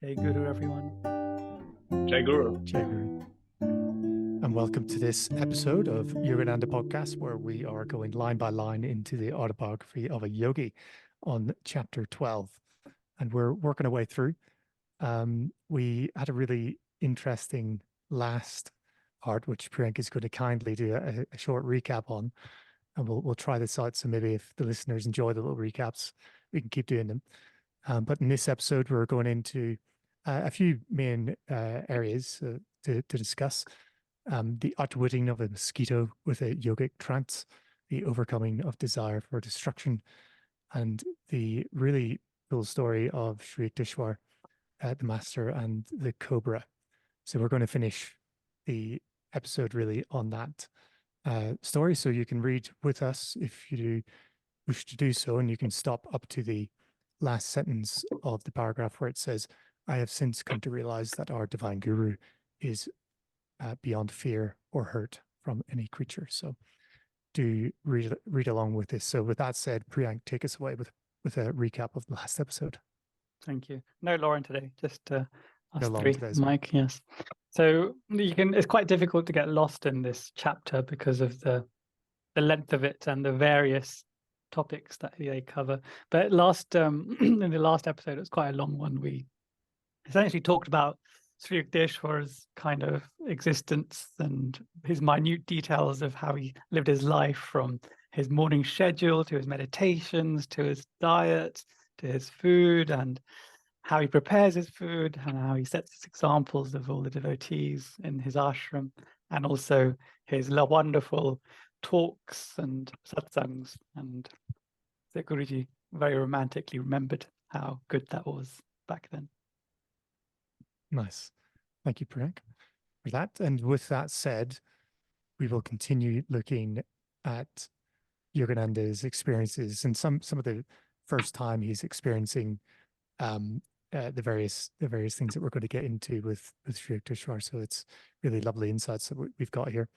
Jai Guru, everyone. Jai Guru. Jai Guru. And welcome to this episode of Yogananda podcast, where we are going line by line into the autobiography of a yogi on chapter 12. And we're working our way through. We had a really interesting last part, which Priyanka is going to kindly do a short recap on. And we'll try this out. So maybe if the listeners enjoy the little recaps, we can keep doing them. But in this episode, we're going into a few main areas to discuss. The outwitting of a mosquito with a yogic trance, the overcoming of desire for destruction, and the really cool story of Sri Yukteswar, the master, and the cobra. So we're going to finish the episode really on that story. So you can read with us if you do wish to do so, and you can stop up to the last sentence of the paragraph where it says, "I have since come to realize that our divine guru is beyond fear or hurt from any creature." So do read along with this. So with that said, Priyank, take us away with a recap of the last episode. Thank you. No Lauren today, just us No Lauren three. today as well. Mike, yes. So it's quite difficult to get lost in this chapter because of the length of it and the various topics that they cover. But in the last episode, it was quite a long one. We essentially talked about Sri Yukteswar's kind of existence and his minute details of how he lived his life, from his morning schedule to his meditations to his diet to his food, and how he prepares his food and how he sets his examples of all the devotees in his ashram, and also his wonderful talks and satsangs. And the Guruji very romantically remembered how good that was back then. Nice. Thank you, Priyank, for that. And with that said, we will continue looking at Yogananda's experiences and some of the first time he's experiencing the various things that we're going to get into with Sri Yukteswar. So it's really lovely insights that we've got here.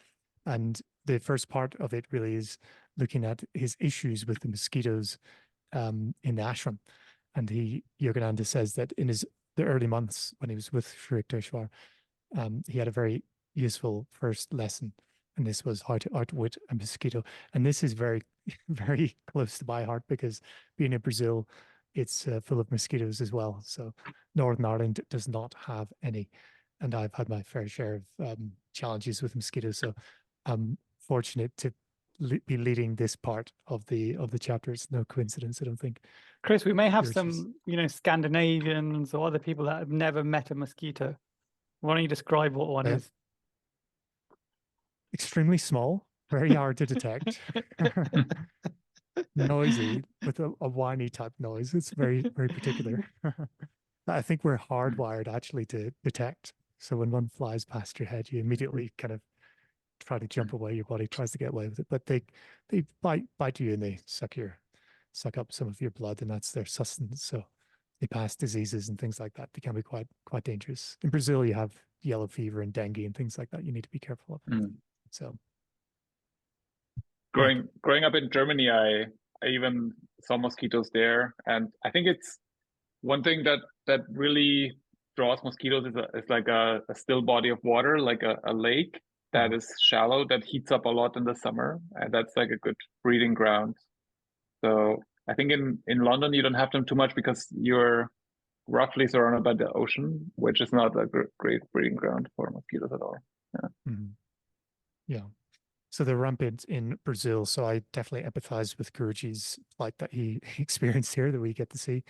And the first part of it really is looking at his issues with the mosquitoes in the ashram. And Yogananda says that in the early months when he was with Sri Yukteswar, he had a very useful first lesson, and this was how to outwit a mosquito. And this is very, very close to my heart because being in Brazil, it's full of mosquitoes as well. So Northern Ireland does not have any, and I've had my fair share of challenges with mosquitoes. So I'm fortunate to be leading this part of the chapter. It's no coincidence, I don't think. Chris, we may have some, Scandinavians or other people that have never met a mosquito. Why don't you describe what one is? Extremely small, very hard to detect, noisy with a whiny type noise. It's very, very particular. I think we're hardwired actually to detect. So when one flies past your head, you immediately kind of try to jump away. Your body tries to get away with it, but they bite you and they suck up some of your blood, and that's their sustenance. So they pass diseases and things like that. They can be quite dangerous. In Brazil, you have yellow fever and dengue and things like that. You need to be careful of. So, growing up in Germany, I even saw mosquitoes there, and I think it's one thing that really draws mosquitoes is like a still body of water, like a lake that is shallow, that heats up a lot in the summer, and that's like a good breeding ground. So I think in London you don't have them too much because you're roughly surrounded by the ocean, which is not a great breeding ground for mosquitoes at all. Yeah. Yeah. So they're rampant in Brazil. So I definitely empathize with Guruji's plight that he experienced here, that we get to see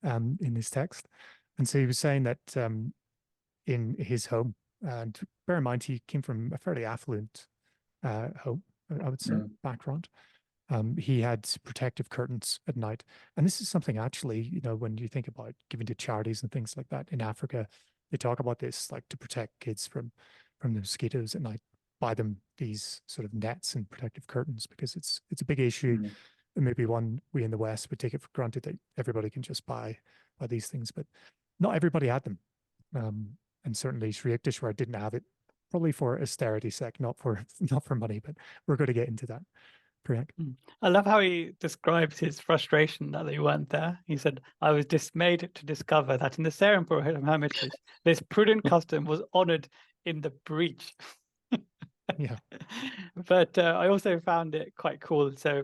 in this text. And so he was saying that in his home, and bear in mind, he came from a fairly affluent home, I would say, background. He had protective curtains at night. And this is something actually, when you think about giving to charities and things like that in Africa, they talk about this, like to protect kids from the mosquitoes at night, buy them these sort of nets and protective curtains, because it's a big issue. And maybe one we in the West would take it for granted that everybody can just buy these things, but not everybody had them. And certainly Sri Yukteswar didn't have it, probably for austerity's sake, not for money, but we're going to get into that. Priyank. I love how he describes his frustration that they weren't there. He said, "I was dismayed to discover that in the Serampore Hermitage, this prudent custom was honored in the breach." Yeah. But I also found it quite cool. So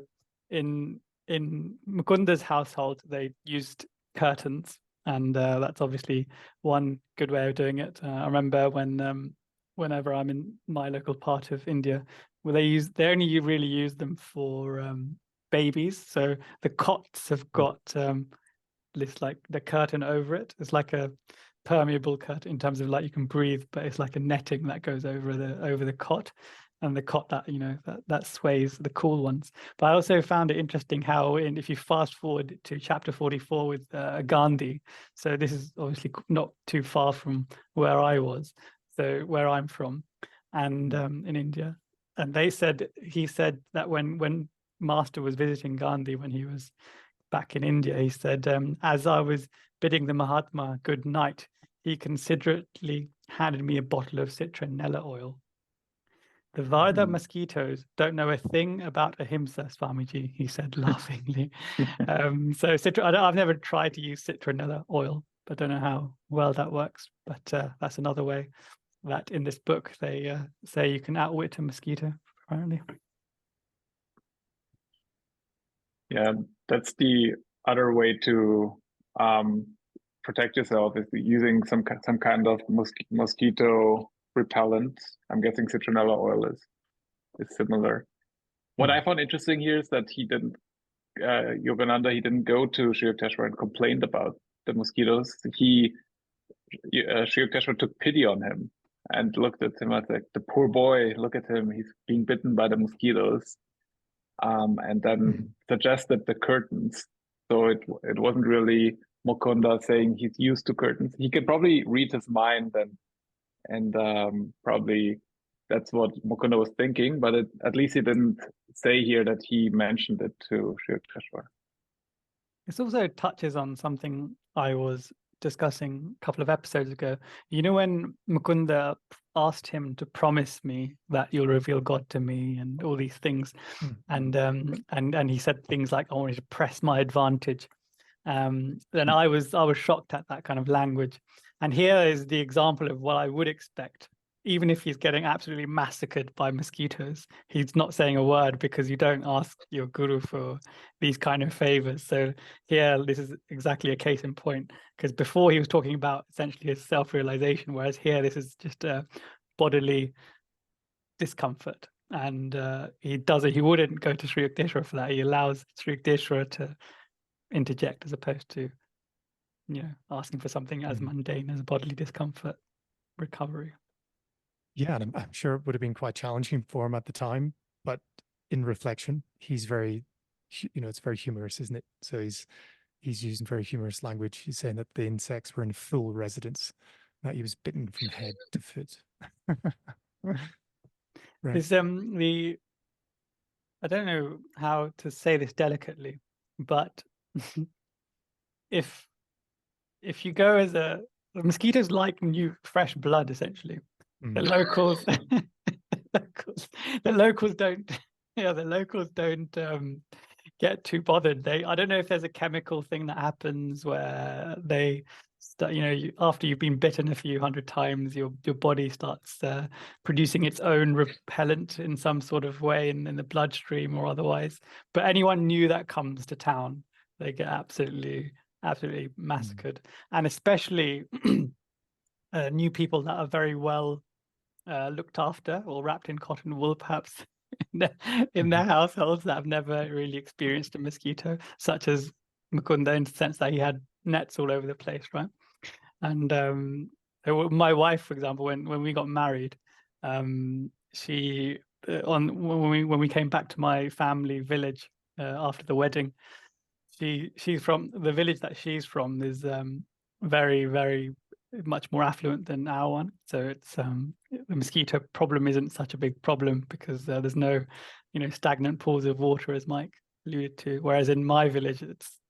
in Mukunda's household, they used curtains, and that's obviously one good way of doing it. I remember when whenever I'm in my local part of India, where they only really use them for babies. So the cots have got this like the curtain over it. It's like a permeable curtain in terms of like you can breathe, but it's like a netting that goes over the cot, and the cot that that sways the cool ones. But I also found it interesting how if you fast forward to chapter 44 with Gandhi, so this is obviously not too far from where I was, so where I'm from, and in India, and he said that when Master was visiting Gandhi when he was back in India, he said, as I was bidding the Mahatma good night, he considerately handed me a bottle of citronella oil. The Varda mosquitoes don't know a thing about Ahimsa, Swamiji, he said laughingly. I've never tried to use citronella oil, but don't know how well that works. But that's another way that in this book they say you can outwit a mosquito, apparently. Yeah, that's the other way to protect yourself, is using some kind of mosquito repellent. I'm guessing citronella oil is similar. What I found interesting here is that Yogananda, he didn't go to Sri Yukteswar and complained about the mosquitoes. Sri Yukteswar took pity on him and looked at him as like, the poor boy, look at him, he's being bitten by the mosquitoes. And then suggested the curtains. So it wasn't really Mukunda saying he's used to curtains. He could probably read his mind, and probably that's what Mukunda was thinking, but at least he didn't say here that he mentioned it to Sri Yukteswar. This also touches on something I was discussing a couple of episodes ago. You know, when Mukunda asked him to promise me that you'll reveal God to me and all these things, and he said things like, "I want you to press my advantage." Then I was shocked at that kind of language. And here is the example of what I would expect. Even if he's getting absolutely massacred by mosquitoes, he's not saying a word, because you don't ask your guru for these kind of favors. So here, this is exactly a case in point, because before he was talking about essentially his self-realization, whereas here, this is just a bodily discomfort. And he wouldn't go to Sri Yukteswar for that. He allows Sri Yukteswar to interject, as opposed to asking for something as mundane as bodily discomfort recovery. Yeah, and I'm sure it would have been quite challenging for him at the time, but in reflection, he's very, it's very humorous, isn't it? So he's using very humorous language. He's saying that the insects were in full residence, that he was bitten from head to foot. Right. Is I don't know how to say this delicately, but if you go as the mosquitoes like new fresh blood, essentially. The locals the locals don't get too bothered. I don't know if there's a chemical thing that happens where they after you've been bitten a few hundred times, your body starts producing its own repellent in some sort of way in the bloodstream or otherwise. But anyone new that comes to town, they get absolutely massacred. And especially new people that are very well looked after or wrapped in cotton wool, perhaps in their households, that have never really experienced a mosquito, such as Mukunda, in the sense that he had nets all over the place, right? And my wife, for example, when we got married, she when we came back to my family village after the wedding, she's from the village that she's from is very, very much more affluent than our one. So it's the mosquito problem isn't such a big problem, because there's no stagnant pools of water, as Mike alluded to, whereas in my village it's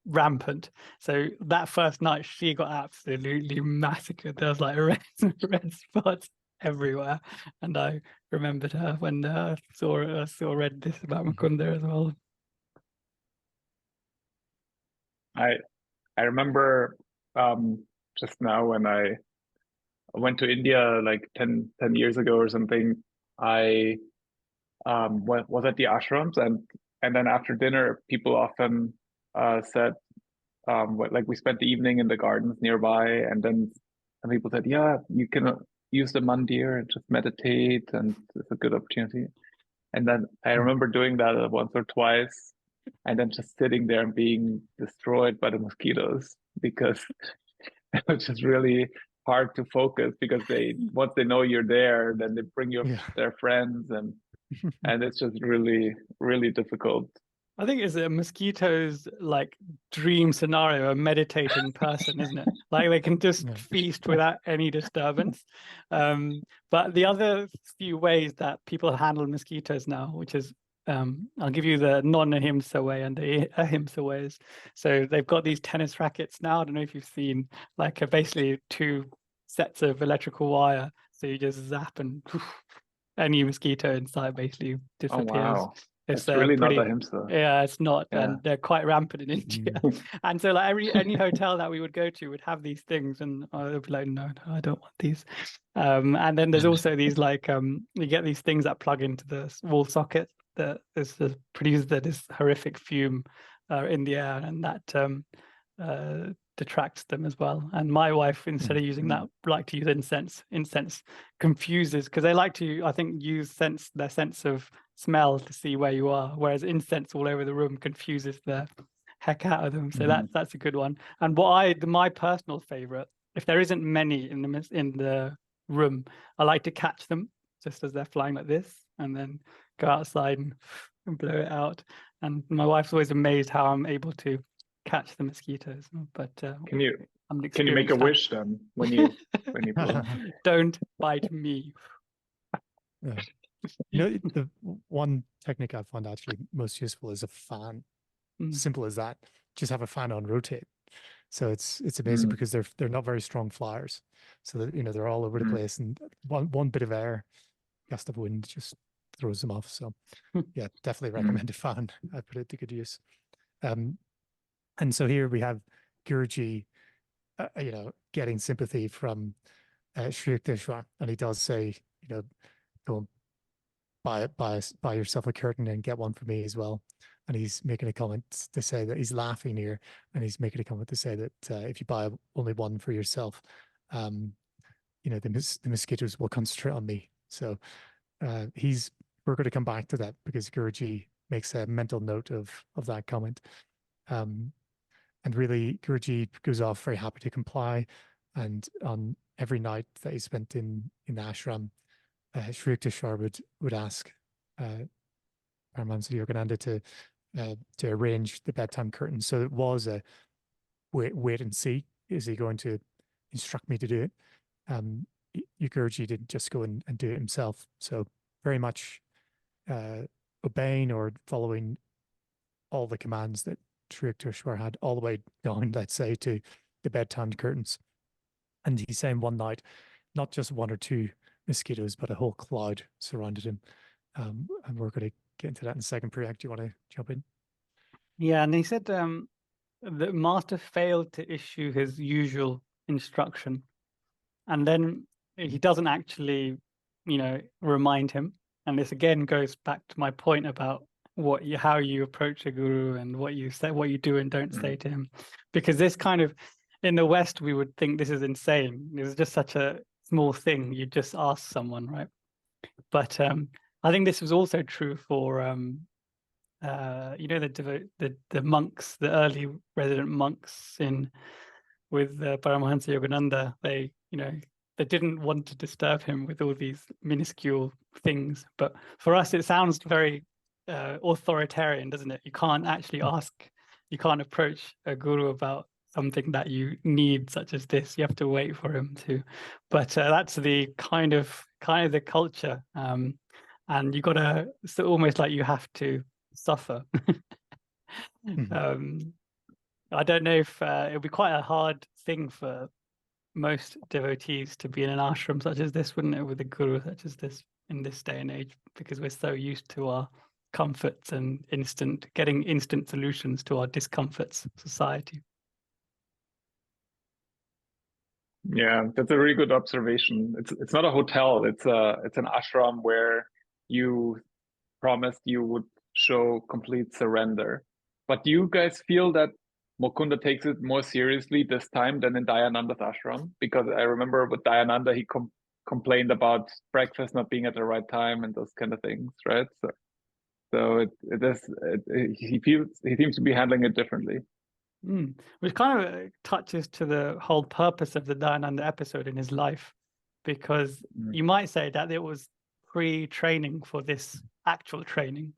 rampant. So that first night she got absolutely massacred. There was like red spots everywhere. And I remembered her when I read this about Mukunda as well. I remember just now when I went to India like 10 years ago or something. I was at the ashrams, and then after dinner, people often said, like we spent the evening in the gardens nearby, and then some people said, yeah, you can use the mandir and just meditate, and it's a good opportunity. And then I remember doing that once or twice, and then just sitting there and being destroyed by the mosquitoes, because it was just really hard to focus, because once they know you're there, then they bring you their friends, and it's just really, really difficult. I think it's a mosquito's like dream scenario, a meditating person, isn't it? Like they can just feast without any disturbance. But the other few ways that people handle mosquitoes now, which is, I'll give you the non-Ahimsa way and the Ahimsa ways. So they've got these tennis rackets now. I don't know if you've seen, like basically 2 sets of electrical wire. So you just zap and any mosquito inside basically disappears. Oh, wow. It's really pretty, not Ahimsa. Yeah, it's not, and they're quite rampant in India. And so, like any hotel that we would go to would have these things, and I would be like, no, I don't want these. And then there's also these like you get these things that plug into the wall socket that is produces this horrific fume in the air, and that detracts them as well. And my wife, instead of using that, like to use incense. Incense confuses, because they like to, I think, use their sense of smell to see where you are, whereas incense all over the room confuses the heck out of them. So that's a good one. And my personal favorite, if there isn't many in the room, I like to catch them just as they're flying like this, and then go outside and blow it out. And my wife's always amazed how I'm able to catch the mosquitoes. But can you make a wish then when you blow? Don't bite me. The one technique I find actually most useful is a fan. Simple as that. Just have a fan on rotate. So it's amazing because they're not very strong flyers. So that they're all over the place, and one bit of air, gust of wind just throws them off. So yeah, definitely recommend a fan. I put it to good use. And so here we have Guruji, getting sympathy from Sri Yukteswar, and he does say, go buy yourself a curtain and get one for me as well. And he's making a comment to say that he's laughing here, and he's making a comment to say that if you buy only one for yourself, the mosquitoes will concentrate on me. So we're going to come back to that, because Guruji makes a mental note of that comment. And really, Guruji goes off very happy to comply. And on every night that he spent in the ashram, Sri Yukteswar would ask Paramahansa Yogananda to arrange the bedtime curtain. So it was a wait and see. Is he going to instruct me to do it? Guruji didn't just go and do it himself. So very much obeying or following all the commands that Sri Yukteswar had, all the way down, let's say, to the bedtime curtains. And he's saying one night, not just 1 or 2 mosquitoes, but a whole cloud surrounded him. And we're going to get into that in a second. Priyak, do you want to jump in? Yeah, and he said the master failed to issue his usual instruction, and then he doesn't actually, remind him. And this again goes back to my point about how you approach a guru and what you say, what you do and don't say to him, because this kind of, in the West, we would think this is insane. It's just such a small thing. You just ask someone, right? But I think this was also true for the monks, the early resident monks with Paramahansa Yogananda. They didn't want to disturb him with all these minuscule things. But for us, it sounds very authoritarian, doesn't it? You can't actually you can't approach a guru about something that you need, such as this. You have to wait for him to. But that's the kind of the culture, and you gotta. It's almost like you have to suffer. I don't know if it'll be quite a hard thing for most devotees to be in an ashram such as this, wouldn't it, with a guru such as this in this day and age, because we're so used to our comforts and getting instant solutions to our discomforts society. Yeah, that's a really good observation. It's not a hotel. It's an ashram where you promised you would show complete surrender. But do you guys feel that Mukunda takes it more seriously this time than in Dayananda's ashram? Because I remember with Dayananda, he complained about breakfast not being at the right time and those kind of things, right? So he seems to be handling it differently. Which kind of touches to the whole purpose of the Dayananda episode in his life, because you might say that it was pre-training for this actual training,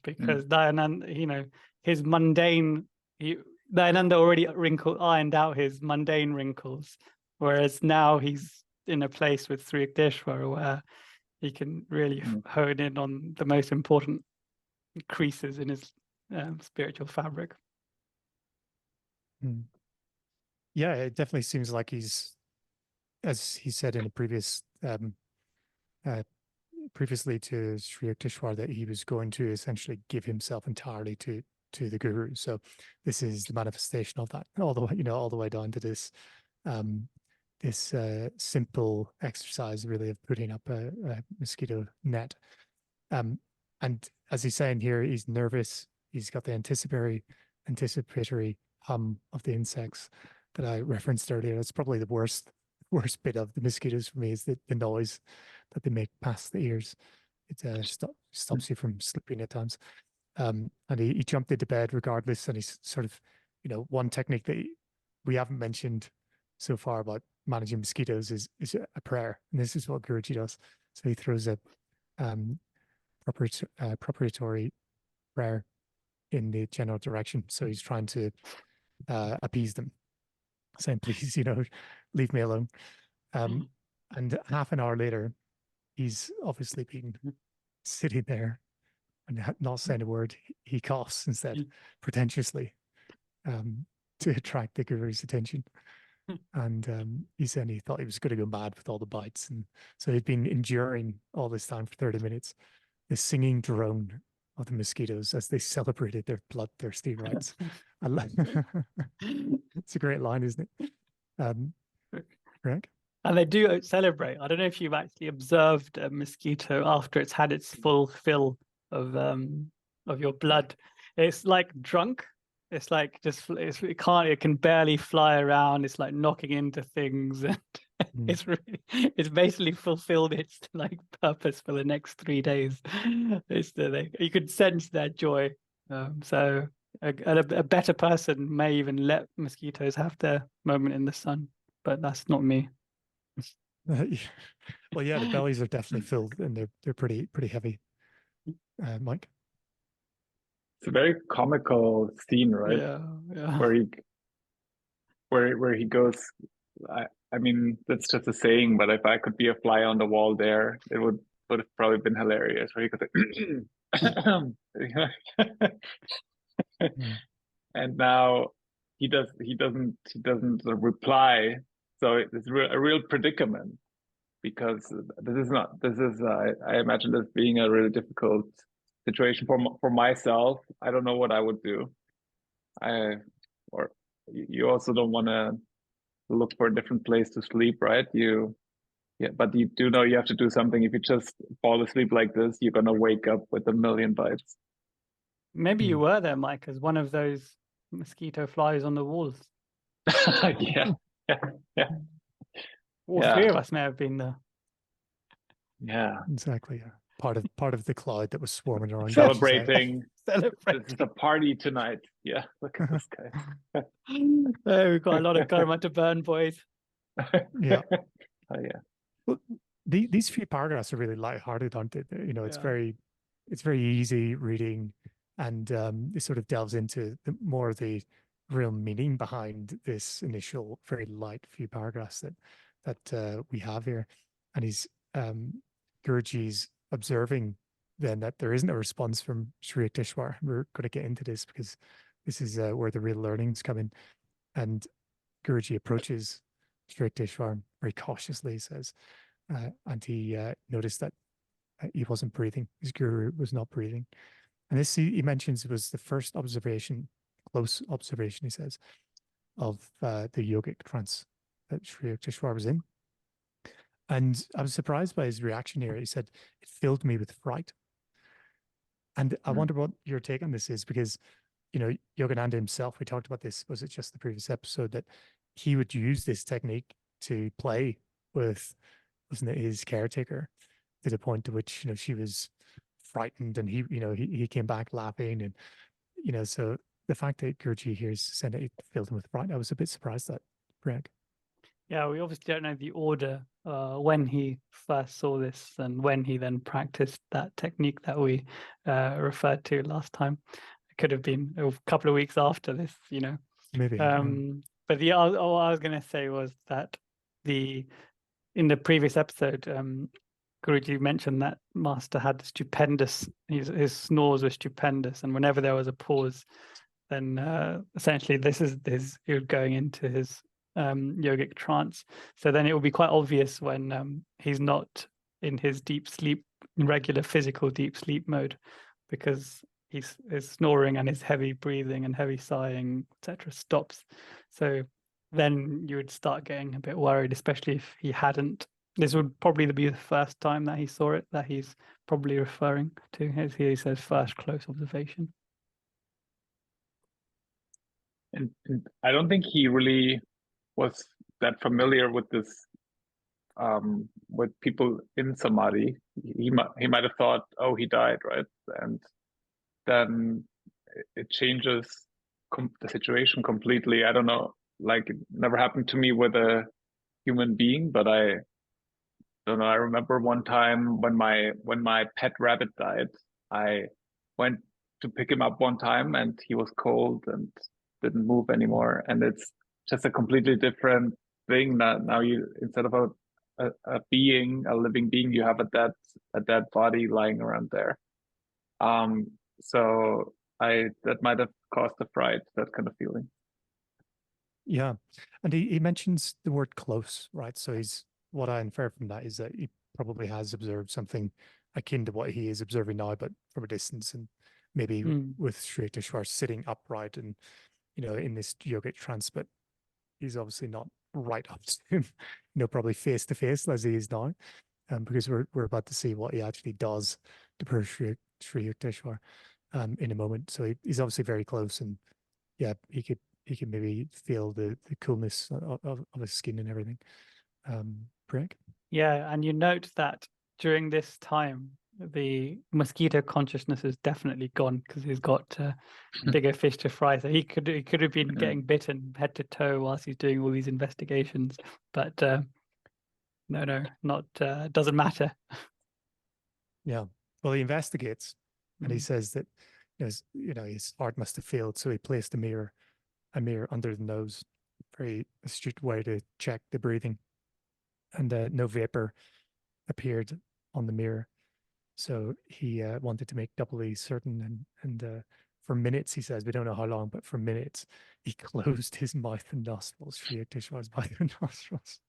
because Dayananda, his mundane, Dayananda already ironed out his mundane wrinkles, whereas now he's in a place with Sri Yukteswar where he can really hone in on the most important creases in his spiritual fabric. Yeah, it definitely seems like he's, as he said in a previously to Sri Yukteswar, that he was going to essentially give himself entirely to the guru. So this is the manifestation of that, all the way down to this simple exercise, really, of putting up a mosquito net. And as he's saying here, he's nervous. He's got the anticipatory hum of the insects that I referenced earlier. That's probably the worst bit of the mosquitoes for me, is the noise that they make past the ears. It stops you from sleeping at times. And he jumped into bed regardless. And he's sort of, one technique that we haven't mentioned so far about managing mosquitoes is a prayer. And this is what Guruji does. So he throws a propitiatory prayer in the general direction. So he's trying to appease them, saying, please, leave me alone. And half an hour later, he's obviously been sitting there and not saying a word. He coughs instead, pretentiously, to attract the guru's attention. And he said he thought he was going to go mad with all the bites. And so he'd been enduring all this time for 30 minutes, the singing drone of the mosquitoes as they celebrated their bloodthirsty rites. It's a great line, isn't it? Greg? And they do celebrate. I don't know if you've actually observed a mosquito after it's had its full fill of your blood. It's like drunk. It's like it can barely fly around. It's like knocking into things, and it's basically fulfilled its like purpose for the next 3 days. You could sense their joy. So a better person may even let mosquitoes have their moment in the sun, but that's not me. Well, yeah, the bellies are definitely filled, and they're pretty heavy. Mike? It's a very comical scene, right? Yeah. Where he goes. I mean, that's just a saying, but if I could be a fly on the wall there, it would have probably been hilarious. Where he could say, and now he doesn't reply. So it's a real predicament, because I imagine this being a really difficult situation for myself. I don't know what I would do. Or you also don't want to look for a different place to sleep, right? But you do know you have to do something. If you just fall asleep like this, you're gonna wake up with a million bites. Maybe you were there, Mike, as one of those mosquito flies on the walls. Yeah. All three of us may have been there. Yeah, exactly. Yeah. Part of the cloud that was swarming around. Celebrating. This is a party tonight. Yeah, look at this guy. We've got a lot of karma to burn, boys. Yeah. Oh yeah. Well, these few paragraphs are really lighthearted, aren't they? It's very easy reading, and it sort of delves into more of the real meaning behind this initial very light few paragraphs that we have here. And he's Guruji's observing then that there isn't a response from Sri Yukteswar. We're going to get into this because this is where the real learnings come in. And Guruji approaches Sri Yukteswar very cautiously says, and he noticed that he wasn't breathing. His guru was not breathing. And this he mentions was the first observation, close observation, he says, of the yogic trance that Sri Yukteswar was in. And I was surprised by his reaction here. He said, it filled me with fright. And I wonder what your take on this is, because, you know, Yogananda himself, we talked about this, was it just the previous episode, that he would use this technique to play with, wasn't it, his caretaker, to the point to which, you know, she was frightened and he, you know, he came back laughing. And, you know, so the fact that Guruji here said it filled him with fright, I was a bit surprised at, Greg. Yeah, we obviously don't know the order when he first saw this and when he then practiced that technique that we referred to last time. It could have been a couple of weeks after this, you know. Maybe. But all I was going to say was that in the previous episode, Guruji mentioned that Master had stupendous, his snores were stupendous, and whenever there was a pause, then essentially he was going into his yogic trance. So then it will be quite obvious when he's not in his deep sleep, regular physical deep sleep mode, because his snoring and his heavy breathing and heavy sighing, etc., stops. So then you would start getting a bit worried, especially if he hadn't. This would probably be the first time that he saw it, that he's probably referring to, as he says, first close observation. And I don't think he really was that familiar with this, with people in samadhi. He might have thought, oh, he died, right? And then it changes the situation completely. I don't know, like, it never happened to me with a human being, but I don't know. I remember one time when my pet rabbit died, I went to pick him up one time and he was cold and didn't move anymore. And it's just a completely different thing that now you, instead of a living being, you have a dead body lying around there. So that might have caused the fright, that kind of feeling. Yeah. And he mentions the word close, right? So what I infer from that is that he probably has observed something akin to what he is observing now, but from a distance, and maybe with Sri Yukteswar sitting upright and, you know, in this yogic trance, but he's obviously not right up to him, you know, probably face to face as he is now, because we're about to see what he actually does to poor Sri Yukteswar in a moment. So he's obviously very close, and yeah, he could maybe feel the coolness of his skin and everything. Greg? Yeah, and you note that during this time, the mosquito consciousness is definitely gone, because he's got bigger fish to fry. So he could have been getting bitten head to toe whilst he's doing all these investigations. But no, not doesn't matter. Yeah. Well, he investigates, and he says that you know his heart must have failed, so he placed a mirror under the nose. Very astute way to check the breathing, and no vapor appeared on the mirror. So he wanted to make doubly certain, and for minutes, he says, we don't know how long, but for minutes, he closed his mouth and nostrils, Sri Yukteswar's mouth and nostrils.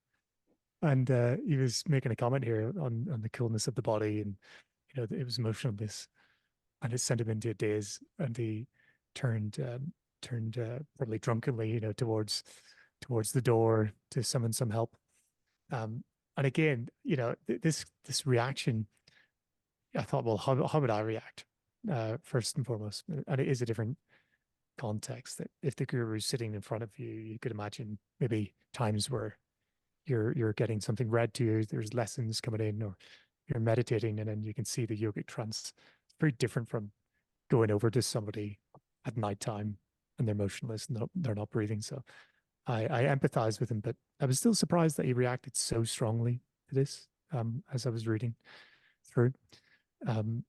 And he was making a comment here on the coolness of the body, and, you know, it was motionless, and it sent him into a daze, and he turned probably drunkenly, you know, towards the door to summon some help. And again, you know, this reaction, I thought, well, how would I react? First and foremost, and it is a different context. That if the guru is sitting in front of you, you could imagine maybe times where you're getting something read to you, there's lessons coming in, or you're meditating, and then you can see the yogic trance. It's very different from going over to somebody at nighttime and they're motionless and they're not breathing. So I empathize with him, but I was still surprised that he reacted so strongly to this as I was reading through. And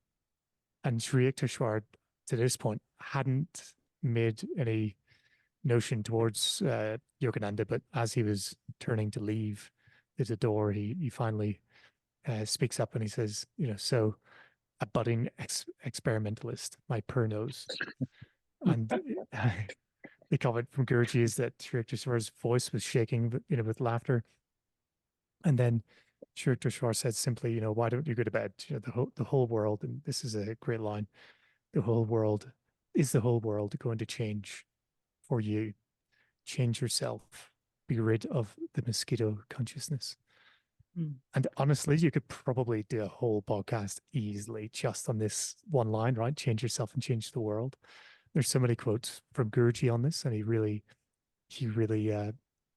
Sri Yukteswar, to this point, hadn't made any notion towards Yogananda, but as he was turning to leave the door, he finally speaks up and he says, you know, so a budding experimentalist, my poor nose. And the comment from Guruji is that Sri Yukteswar's voice was shaking, with laughter. And then Sri Yukteswar said simply, why don't you go to bed? The whole world, and this is a great line, the whole world going to change for you? Change yourself. Be rid of the mosquito consciousness. And honestly, you could probably do a whole podcast easily just on this one line, right? Change yourself and change the world. There's so many quotes from Guruji on this, and he really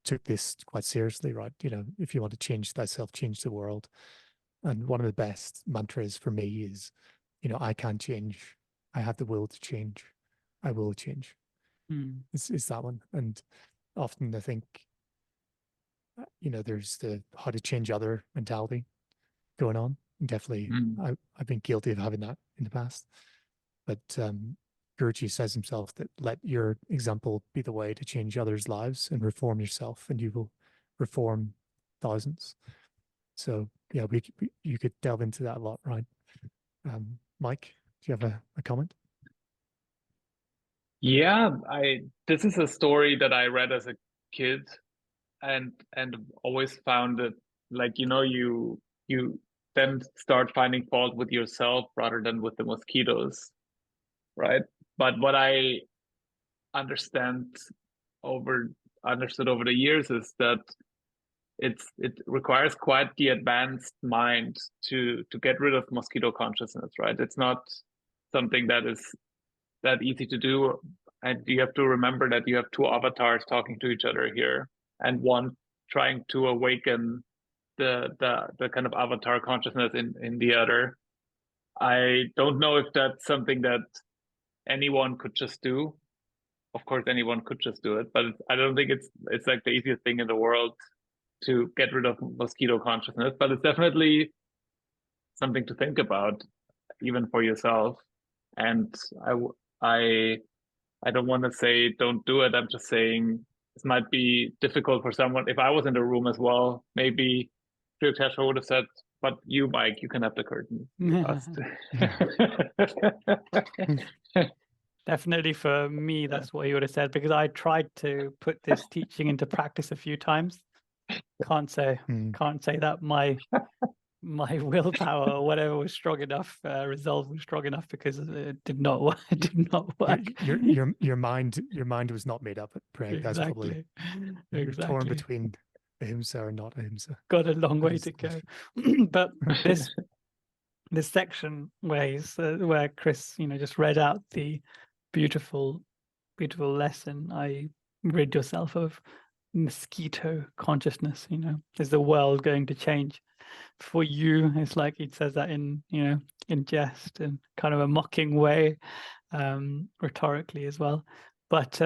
took this quite seriously, right? If you want to change thyself, change the world. And one of the best mantras for me is, I can change. I have the will to change. I will change. It's that one. And often I think, there's the how to change other mentality going on. Definitely, I've been guilty of having that in the past. But Guruji says himself that let your example be the way to change others' lives and reform yourself, and you will reform thousands. So yeah, you could delve into that a lot, right? Mike, do you have a comment? Yeah, this is a story that I read as a kid, and always found it like, you then start finding fault with yourself rather than with the mosquitoes, right? But what I understood over the years is that it requires quite the advanced mind to get rid of mosquito consciousness, right? It's not something that is that easy to do, and you have to remember that you have two avatars talking to each other here, and one trying to awaken the kind of avatar consciousness in the other. I don't know if that's something that anyone could just do. Of course, anyone could just do it, but I don't think it's like the easiest thing in the world to get rid of mosquito consciousness. But it's definitely something to think about, even for yourself. And I don't want to say don't do it. I'm just saying this might be difficult for someone. If I was in the room as well, maybe Sri Yukteswar would have said, "But you, Mike, you can have the curtain." Definitely for me, that's what he would have said, because I tried to put this teaching into practice a few times. Can't say that my willpower or whatever was strong enough, resolve was strong enough, because it did not work. It did not work. Your mind was not made up at prayer. Exactly. That's probably you're torn between Ahimsa or not Ahimsa. Got a long way to go. But this section where Chris, just read out the beautiful lesson, I rid yourself of mosquito consciousness. Is the world going to change for you? It's like he says that in jest and kind of a mocking way, rhetorically as well. But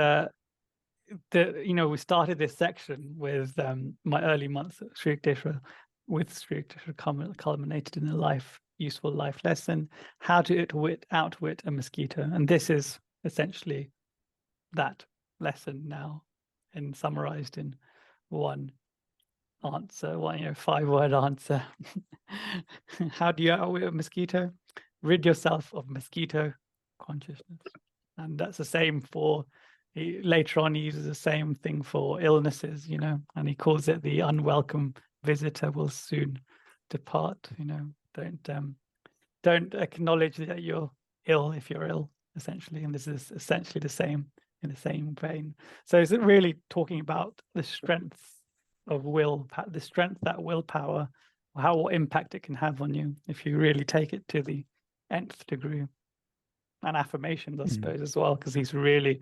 we started this section with my early months at Sri Yukteswar, with Sri Yukteswar culminated in a useful life lesson, how to outwit a mosquito. And this is essentially that lesson now, and summarized in one answer, 5-word answer. How do you outwit a mosquito? Rid yourself of mosquito consciousness. And that's the same for, later on he uses the same thing for illnesses, and he calls it the unwelcome visitor will soon depart. Don't acknowledge that you're ill if you're ill, essentially. And this is essentially the same, in the same vein. So is it really talking about the strength of will, the strength that willpower, what impact it can have on you if you really take it to the nth degree? And affirmations, I suppose, as well, because he's really,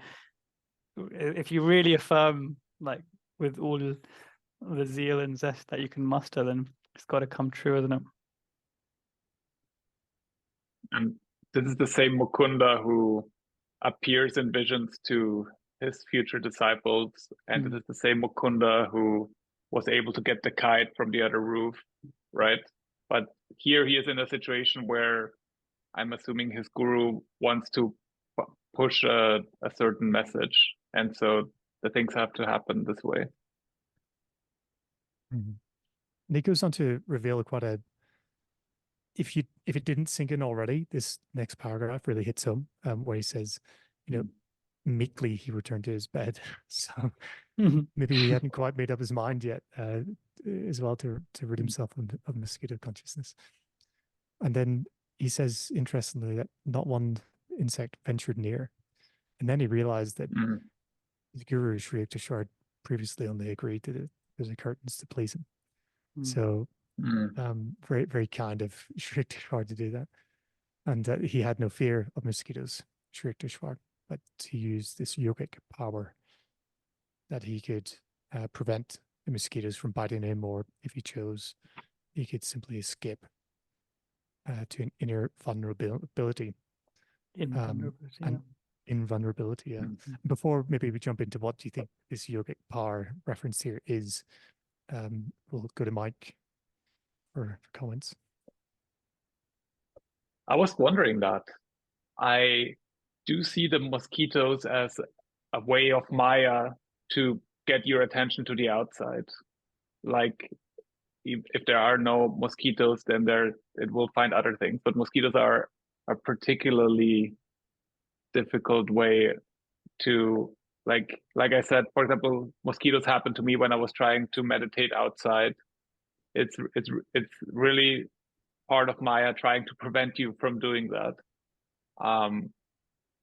if you really affirm, like, with all the zeal and zest that you can muster, then it's got to come true, isn't it? And this is the same Mukunda who appears in visions to his future disciples, and it is the same Mukunda who was able to get the kite from the other roof, right? But here he is in a situation where I'm assuming his guru wants to push a certain message, and so the things have to happen this way. And he goes on to reveal quite a, if it didn't sink in already, this next paragraph really hits home, where he says, meekly he returned to his bed. So Mhm. maybe he hadn't quite made up his mind yet, as well, to rid himself of mosquito consciousness. And then he says, interestingly, that not one insect ventured near. And then he realized that Mm. the Guru Sri Yukteswar previously only agreed to the curtains to please him. Mm. So Mm. very, very kind of Sri Yukteswar to do that. And he had no fear of mosquitoes, Sri Yukteswar, but he used this yogic power that he could prevent the mosquitoes from biting him, or if he chose, he could simply escape to an inner vulnerability. Invulnerability, And invulnerability, yeah. Mm. Before maybe we jump into what do you think this yogic power reference here is, we'll go to Mike for comments. I was wondering that. I do see the mosquitoes as a way of Maya to get your attention to the outside. Like if there are no mosquitoes, then it will find other things. But mosquitoes are a particularly difficult way to, like I said, for example, mosquitoes happened to me when I was trying to meditate outside. It's really part of Maya trying to prevent you from doing that.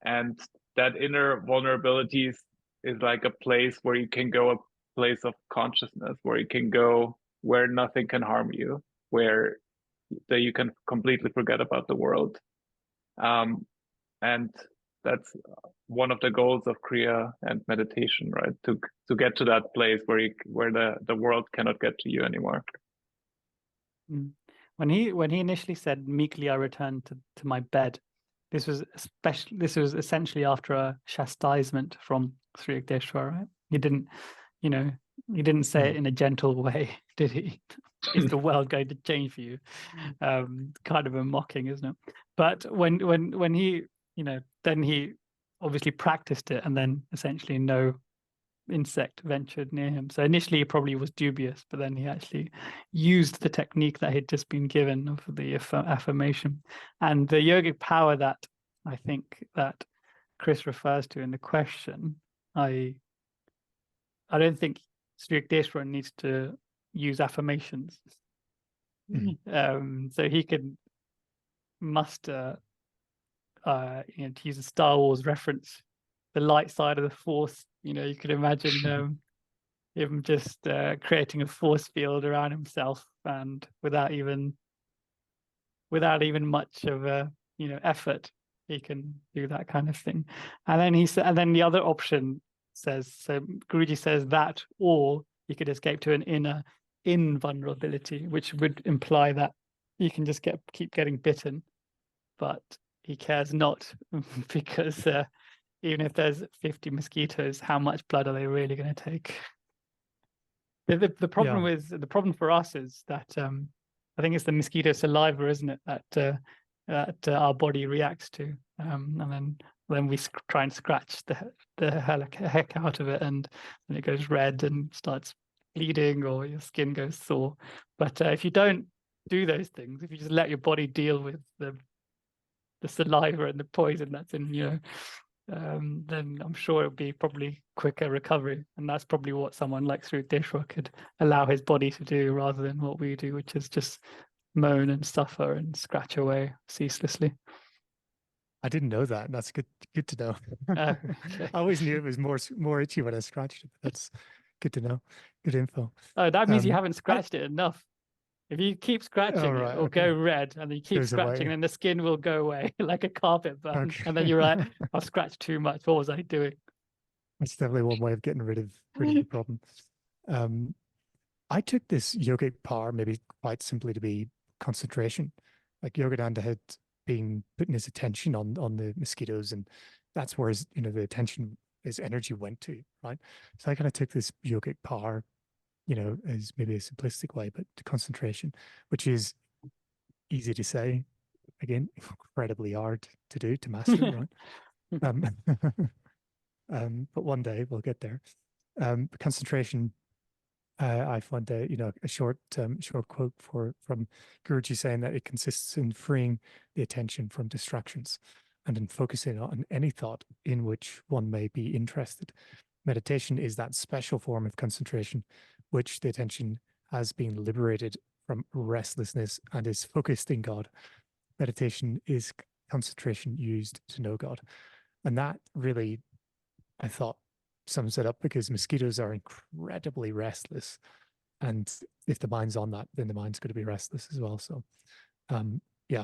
And that inner vulnerability is like a place where you can go, a place of consciousness, where you can go where nothing can harm you, where that you can completely forget about the world. And that's one of the goals of Kriya and meditation, right? To get to that place where the world cannot get to you anymore. When he initially said, "Meekly I returned to my bed," this was essentially after a chastisement from Sri Yukteswar, right? He didn't say it in a gentle way, did he? Is the world going to change for you? Kind of a mocking, isn't it? But when he, then he obviously practiced it, and then essentially no insect ventured near him. So initially he probably was dubious, but then he actually used the technique that he'd just been given of the affirmation. And the yogic power that I think that Chris refers to in the question, I don't think Sri Yukteswar needs to use affirmations. So he can muster, to use a Star Wars reference, the light side of the Force. You could imagine him just creating a force field around himself, and without even much of a effort, he can do that kind of thing. And then and then the other option says, so Guruji says that, or you could escape to an inner invulnerability, which would imply that you can just keep getting bitten, but he cares not, because even if there's 50 mosquitoes, how much blood are they really going to take? The problem the problem for us is that I think it's the mosquito saliva, isn't it, that our body reacts to, and then we try and scratch the heck out of it, and then it goes red and starts bleeding, or your skin goes sore. But if you don't do those things, if you just let your body deal with the saliva and the poison that's in then I'm sure it'll be probably quicker recovery. And that's probably what someone like Sri Yukteswar could allow his body to do, rather than what we do, which is just moan and suffer and scratch away ceaselessly. I didn't know that. That's good to know. Okay. I always knew it was more itchy when I scratched it. But that's good to know. Good info. Oh, that means you haven't scratched it enough. If you keep scratching, right, it will go red, and then you keep goes scratching, away. and the skin will go away like a carpet burn. Okay. And then you're like, I've scratched too much. What was I doing? That's definitely one way of getting rid of the problem. I took this yogic power maybe quite simply to be concentration. Like Yogananda had been putting his attention on the mosquitoes, and that's where the attention, his energy went to, right? So I kind of took this yogic power, as maybe a simplistic way, but to concentration, which is easy to say, again, incredibly hard to do, to master, right? But one day we'll get there. Concentration, I find a short quote from Guruji saying that it consists in freeing the attention from distractions. and in focusing on any thought in which one may be interested. Meditation is that special form of concentration which the attention has been liberated from restlessness and is focused in God. Meditation is concentration used to know God. And that really, I thought, sums it up, because mosquitoes are incredibly restless. And if the mind's on that, then the mind's going to be restless as well. So, yeah,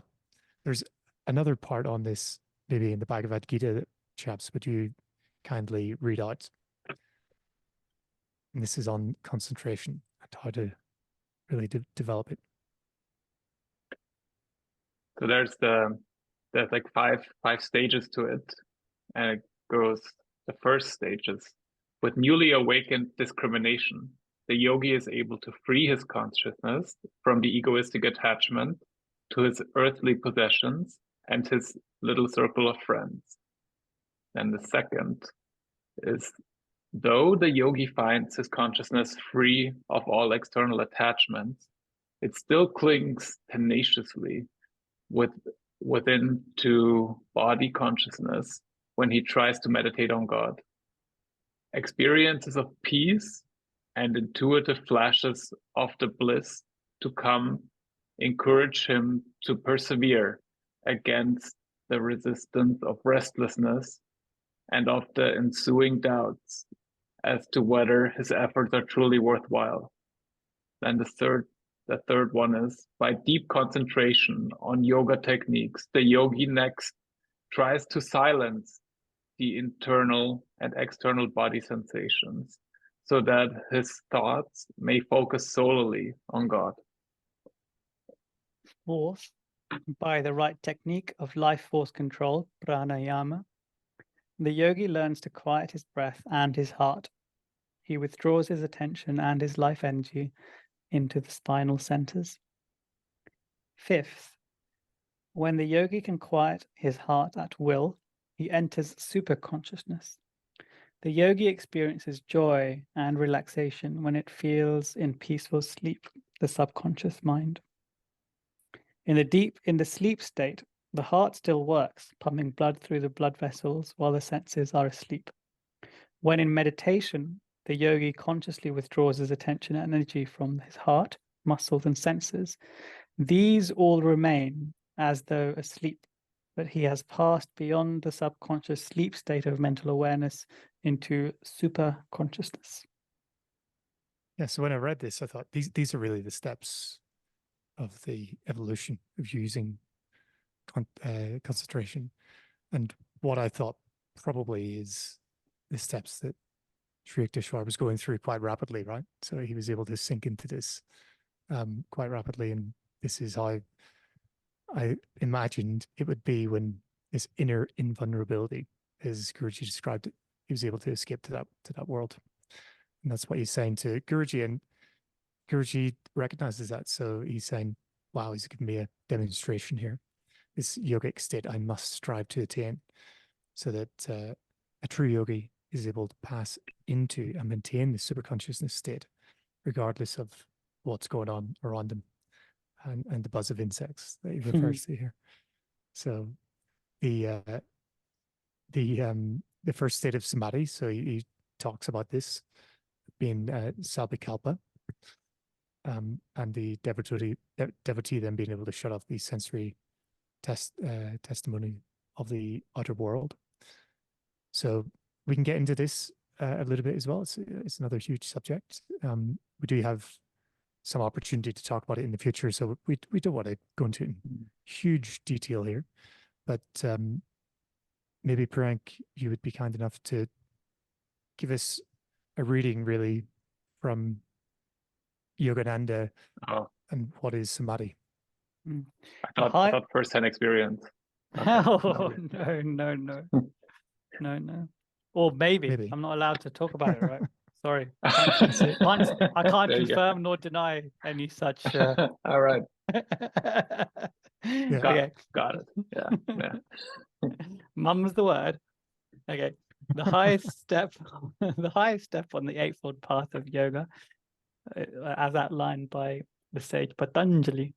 there's another part on this, maybe in the Bhagavad Gita, chaps, would you kindly read out? And this is on concentration and how to really develop it. So there's like five stages to it, and it goes. The first stage is, with newly awakened discrimination, the yogi is able to free his consciousness from the egoistic attachment to his earthly possessions and his little circle of friends. And the second is, though the yogi finds his consciousness free of all external attachments, it still clings tenaciously within to body consciousness when he tries to meditate on God. Experiences of peace and intuitive flashes of the bliss to come encourage him to persevere against the resistance of restlessness and of the ensuing doubts as to whether his efforts are truly worthwhile. And the third one is, by deep concentration on yoga techniques, the yogi next tries to silence the internal and external body sensations so that his thoughts may focus solely on God. Fourth, by the right technique of life force control, pranayama, the yogi learns to quiet his breath and his heart. He withdraws his attention and his life energy into the spinal centers. Fifth, when the yogi can quiet his heart at will, he enters superconsciousness. The yogi experiences joy and relaxation when it feels in peaceful sleep, the subconscious mind. In the sleep state, the heart still works, pumping blood through the blood vessels while the senses are asleep. When in meditation, the yogi consciously withdraws his attention and energy from his heart, muscles, and senses. These all remain as though asleep, but he has passed beyond the subconscious sleep state of mental awareness into super consciousness. Yeah, so when I read this, I thought these are really the steps of the evolution of using concentration. And what I thought probably is the steps that Sri Yukteswar was going through quite rapidly, right? So he was able to sink into this quite rapidly. And this is how I imagined it would be when this inner invulnerability, as Guruji described it, he was able to escape to that world. And that's what he's saying to Guruji. And Guruji recognizes that. So he's saying, wow, he's given me a demonstration here. This yogic state I must strive to attain, so that a true yogi is able to pass into and maintain the superconsciousness state, regardless of what's going on around them and the buzz of insects that he refers to here. So the first state of samadhi, so he talks about this being salpikalpa, and the devotee then being able to shut off the sensory testimony of the outer world. So we can get into this a little bit as well. It's another huge subject. We do have some opportunity to talk about it in the future, so we don't want to go into huge detail here. But maybe Priyank, you would be kind enough to give us a reading, really, from Yogananda and what is samadhi. I thought first-hand experience. Okay. Oh, no. Or maybe. I'm not allowed to talk about it, right? Sorry. I can't confirm nor deny any such. All right. Okay. Got it. Yeah. Mum's the word. Okay. The highest step on the eightfold path of yoga, as outlined by the sage Patanjali,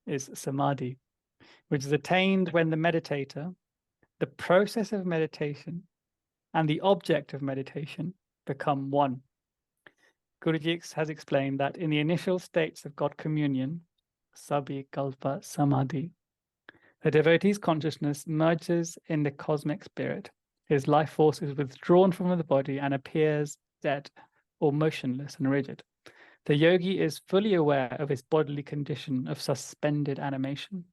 is samadhi, which is attained when the meditator, the process of meditation and the object of meditation become one. Guruji has explained that in the initial states of God communion, Sabhikalpa Samadhi, the devotee's consciousness merges in the cosmic spirit. His life force is withdrawn from the body and appears dead or motionless and rigid. The yogi is fully aware of his bodily condition of suspended animation.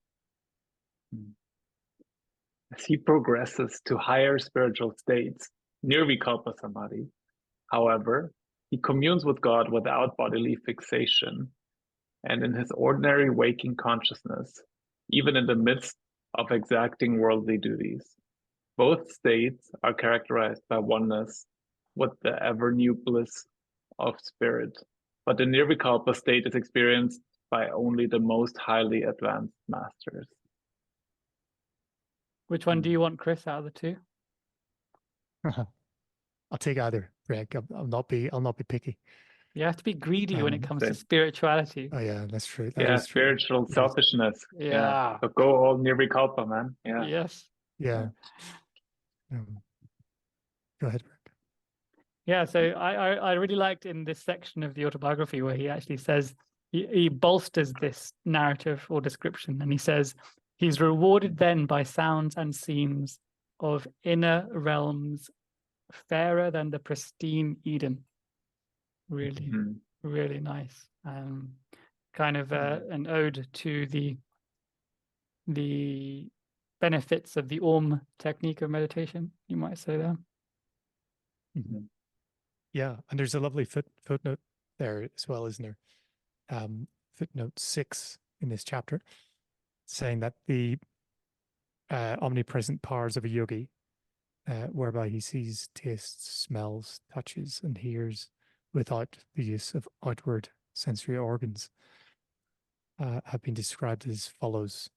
As he progresses to higher spiritual states, Nirvikalpa Samadhi, however, he communes with God without bodily fixation, and in his ordinary waking consciousness, even in the midst of exacting worldly duties. Both states are characterized by oneness with the ever-new bliss of spirit, but the Nirvikalpa state is experienced by only the most highly advanced masters. Which one do you want, Chris, out of the two? I'll take either, Greg. I'll not be picky. You have to be greedy when it comes to same. spirituality. Oh yeah, that's true. That Yeah, is true. spiritual Yes. selfishness. Yeah. So go all Nirvikalpa, man. Yeah. Yes. Yeah. Go ahead, Greg. Yeah, so I really liked in this section of the autobiography where he actually says, he bolsters this narrative or description, and he says, he's rewarded then by sounds and scenes of inner realms fairer than the pristine Eden. Really, really nice. Kind of an ode to the benefits of the Om technique of meditation, you might say there. Yeah, and there's a lovely footnote there as well, isn't there? Footnote 6 in this chapter, saying that the omnipresent powers of a yogi, whereby he sees, tastes, smells, touches, and hears without the use of outward sensory organs, have been described as follows.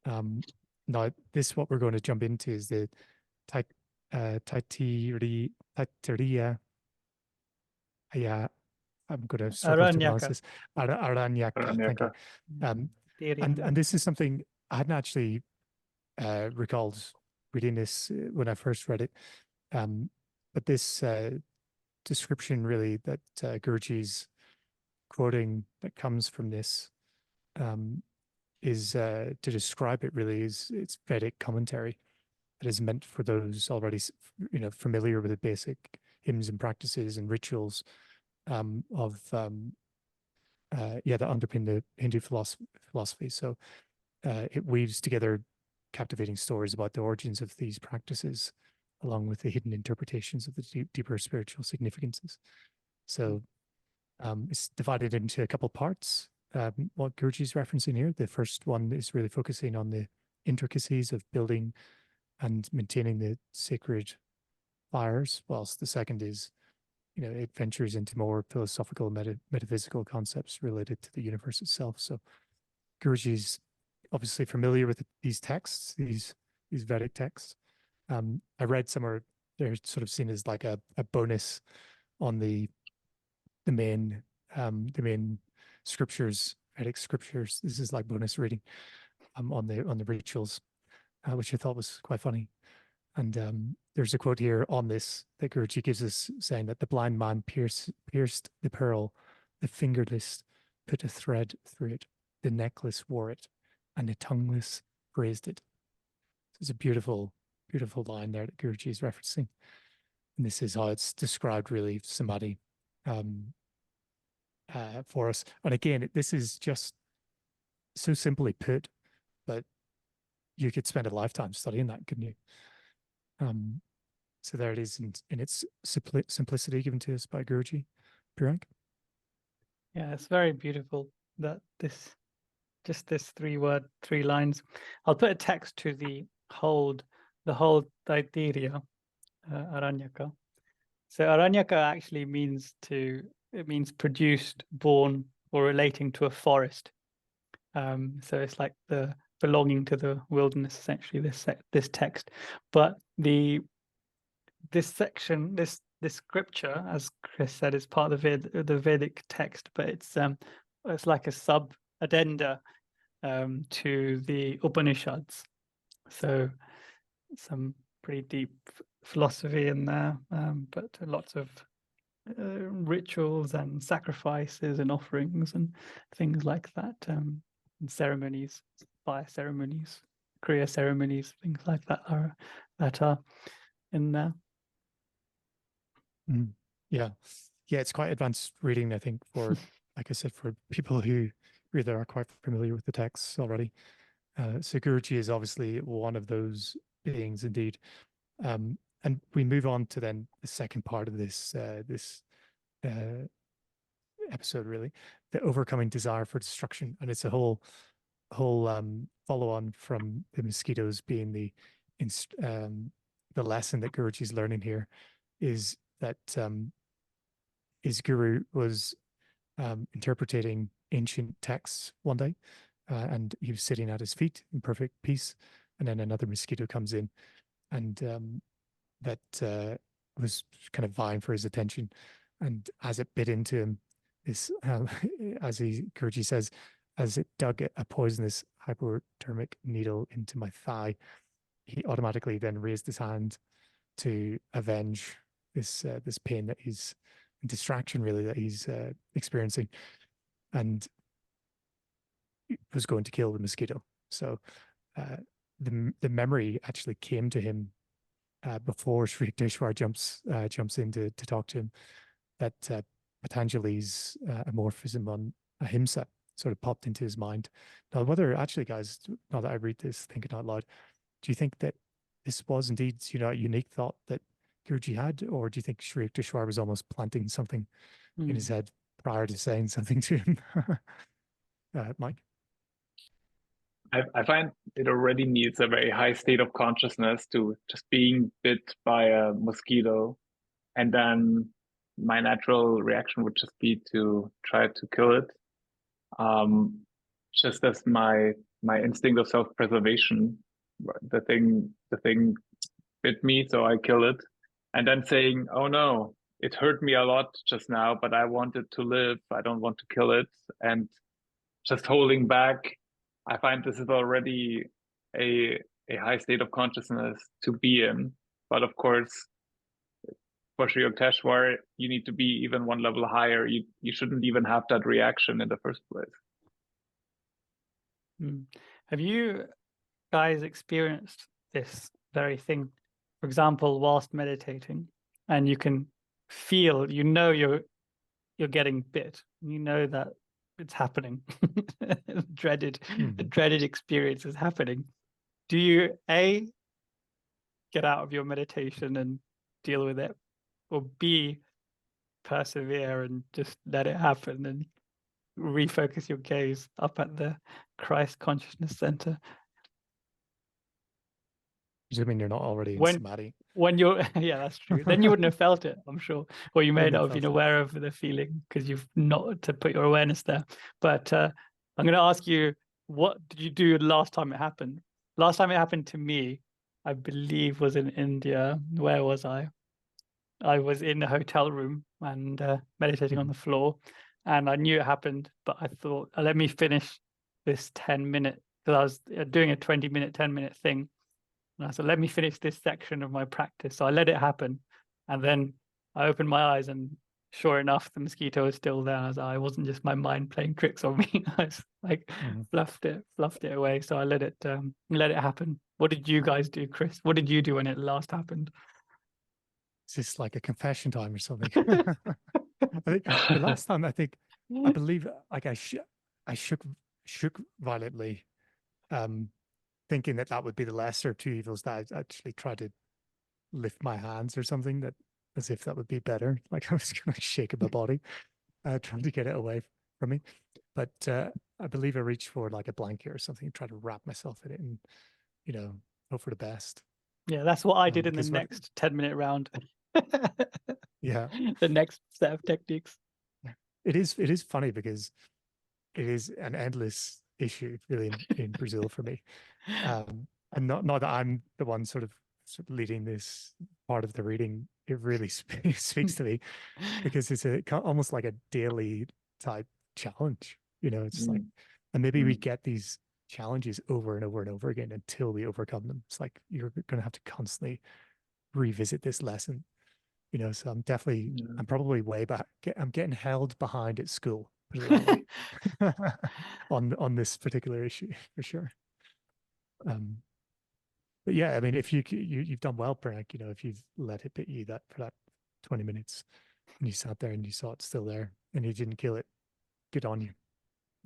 Now, what we're going to jump into is the Taittiriya. Yeah, I'm going to struggle to pronounce this. Aranyaka. Thank you. And this is something I hadn't actually recalled reading this when I first read it. But this description really that Guruji's quoting that comes from this is to describe it really is it's Vedic commentary that is meant for those already familiar with the basic hymns and practices and rituals that underpin the Hindu philosophy. So it weaves together captivating stories about the origins of these practices, along with the hidden interpretations of the deeper spiritual significances. So it's divided into a couple parts. What Guruji's referencing here, the first one is really focusing on the intricacies of building and maintaining the sacred fires, whilst the second is, it ventures into more philosophical, metaphysical concepts related to the universe itself. So Guruji's obviously familiar with these texts, these Vedic texts. I read somewhere they're sort of seen as like a bonus on the main scriptures, Vedic scriptures. This is like bonus reading on the rituals, which I thought was quite funny. And there's a quote here on this that Guruji gives us, saying that the blind man pierced the pearl, the fingerless put a thread through it, the necklace wore it, and the tongueless praised it. So it's a beautiful, beautiful line there that Guruji is referencing. And this is how it's described, really, samadhi for us. And again, this is just so simply put, but you could spend a lifetime studying that, couldn't you? So there it is in its simplicity given to us by Guruji. Pirang? Yeah, it's very beautiful that this 3 lines. I'll put a text to the whole Taittiriya, Aranyaka. So Aranyaka actually means produced, born, or relating to a forest. So it's like the belonging to the wilderness, essentially, this text. But this section, this scripture, as Chris said, is part of the Vedic text, but it's like a sub-addenda to the Upanishads. So some pretty deep philosophy in there, but lots of rituals and sacrifices and offerings and things like that, and ceremonies, fire ceremonies, Kriya ceremonies, things like that are in there. Yeah, it's quite advanced reading, I think, for like I said, for people who either are quite familiar with the texts already. So Guruji is obviously one of those beings indeed. And we move on to then the second part of this episode, really, the overcoming desire for destruction, and it's a whole follow on from the mosquitoes being the lesson that Guruji is learning here is that his guru was interpreting ancient texts one day, and he was sitting at his feet in perfect peace, and then another mosquito comes in, and that was kind of vying for his attention, and as it bit into him, this as Guruji says, as it dug a poisonous hypodermic needle into my thigh, he automatically then raised his hand to avenge this pain that he's distraction really that he's experiencing, and was going to kill the mosquito. So the memory actually came to him before Sri Yukteswar jumps in to talk to him, that Patanjali's amorphism on Ahimsa sort of popped into his mind. Now, whether actually, guys, now that I read this, thinking out loud, do you think that this was indeed, a unique thought that Guruji had, or do you think Sri Yukteswar was almost planting something in his head prior to saying something to him? Mike? I find it already needs a very high state of consciousness to just being bit by a mosquito, and then my natural reaction would just be to try to kill it, just as my instinct of self-preservation. The thing bit me, so I kill it, and then saying, "Oh no, it hurt me a lot just now, but I wanted to live. I don't want to kill it," and just holding back. I find this is already a high state of consciousness to be in. But of course, for Sri Yukteswar, you need to be even one level higher. You shouldn't even have that reaction in the first place. Have you guys experienced this very thing? For example, whilst meditating, and you can feel, you're getting bit. You know that it's happening. The dreaded experience is happening. Do you get out of your meditation and deal with it, or B, persevere and just let it happen and refocus your gaze up at the Christ consciousness center? Assuming you're not already in samadhi. When you're, yeah, that's true. Then you wouldn't have felt it, I'm sure, or you may not have been aware of the feeling because you've not to put your awareness there. But I'm going to ask you, what did you do last time it happened? Last time it happened to me, I believe, was in India. Where was I? I was in a hotel room and meditating on the floor, and I knew it happened, but I thought, let me finish this 10-minute, because I was doing a 20-minute, 10-minute thing. And I said, let me finish this section of my practice. So I let it happen. And then I opened my eyes, and sure enough, the mosquito was still there. I wasn't just my mind playing tricks on me. I was like, fluffed it away. So I let it happen. What did you guys do, Chris? What did you do when it last happened? Is this like a confession time or something? I think the last time, I believe, like I shook violently, thinking that would be the lesser of two evils, that I actually tried to lift my hands or something, that as if that would be better. Like I was going to shake my body, trying to get it away from me. But I believe I reached for like a blanket or something, try to wrap myself in it and, hope for the best. Yeah, that's what I did in the next 10-minute round. Yeah. The next set of techniques. It is funny because it is an endless issue really in Brazil for me. And not that I'm the one sort of leading this part of the reading. It really speaks to me because it's almost like a daily type challenge. It's like, and maybe we get these challenges over and over and over again until we overcome them. It's like you're going to have to constantly revisit this lesson, you know. So I'm probably way back. I'm getting held behind at school, put it that way, on this particular issue for sure. But yeah, I mean, if you've done well, Prank, you know, if you've let it bit you for that 20 minutes and you sat there and you saw it still there and you didn't kill it, good on you,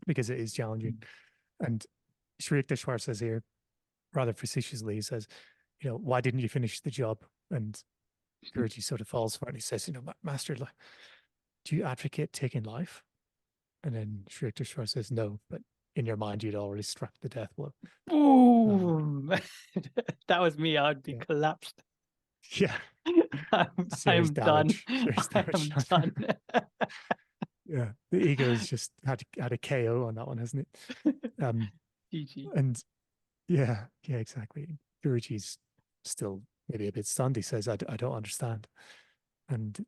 because it is challenging. And Sri Yukteswar says here, rather facetiously, he says, you know, why didn't you finish the job? And Guruji sort of falls for it. And he says, you know, Master, do you advocate taking life? And then Sri Yukteswar says, no, but in your mind, you'd already struck the death blow. Ooh, that was me. I'd be collapsed. Yeah. I'm done. I am done. Yeah, the ego's just had a KO on that one, hasn't it? GG. And yeah, exactly. Guruji's still maybe a bit stunned. He says, I don't understand. And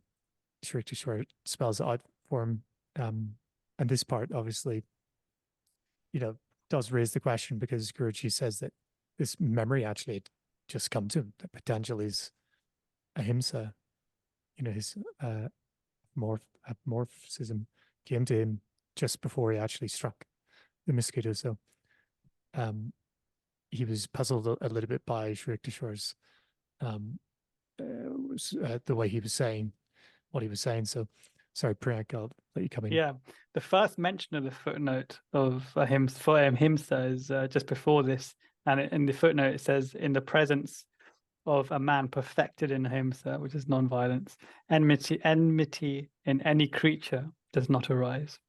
Sri Yukteswar spells it out for him. And this part, obviously, you know, does raise the question, because Guruji says that this memory actually had just come to him, that Patanjali's Ahimsa, you know, his morphism came to him just before he actually struck the mosquito. So he was puzzled a little bit by Sri Yukteswar's the way he was saying what he was saying. So sorry, Priyank, I'll let you come in. Yeah, the first mention of the footnote of Ahimsa is just before this, and in the footnote it says, in the presence of a man perfected in Ahimsa, which is non-violence, enmity in any creature does not arise.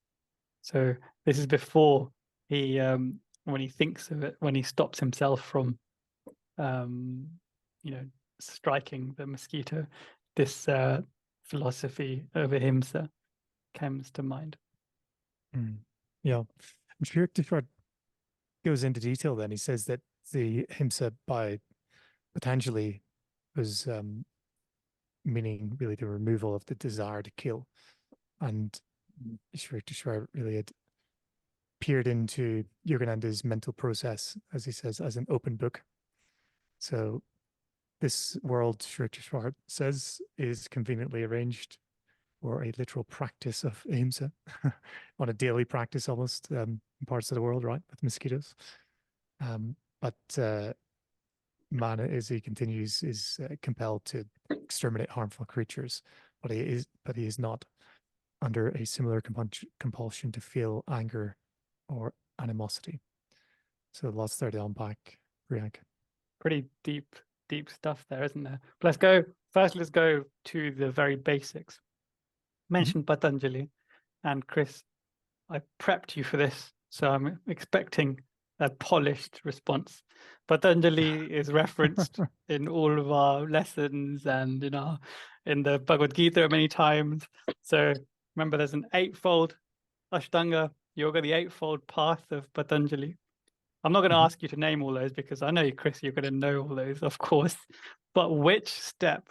So this is before he, when he thinks of it, when he stops himself from, you know, striking the mosquito, this philosophy of Ahimsa comes to mind. Yeah, I'm sure Yukteswar goes into detail. Then he says that the Ahimsa by Patanjali was meaning really the removal of the desire to kill, and Sri Yukteswar really had peered into Yogananda's mental process, as he says, as an open book. So this world, Sri Yukteswar says, is conveniently arranged for a literal practice of Ahimsa, on a daily practice almost, in parts of the world, right, with mosquitoes. But man, as he continues, is compelled to exterminate harmful creatures, but he is not under a similar compulsion to feel anger or animosity. So lots there to unpack, Priyank. Pretty deep stuff there, isn't there? But let's go to the very basics. Mentioned Patanjali, and Chris, I prepped you for this, so I'm expecting a polished response. Patanjali is referenced in all of our lessons and in the Bhagavad Gita many times. So remember, there's an eightfold Ashtanga Yoga, the eightfold path of Patanjali. I'm not going to ask you to name all those, because I know, Chris, you're going to know all those, of course. But which step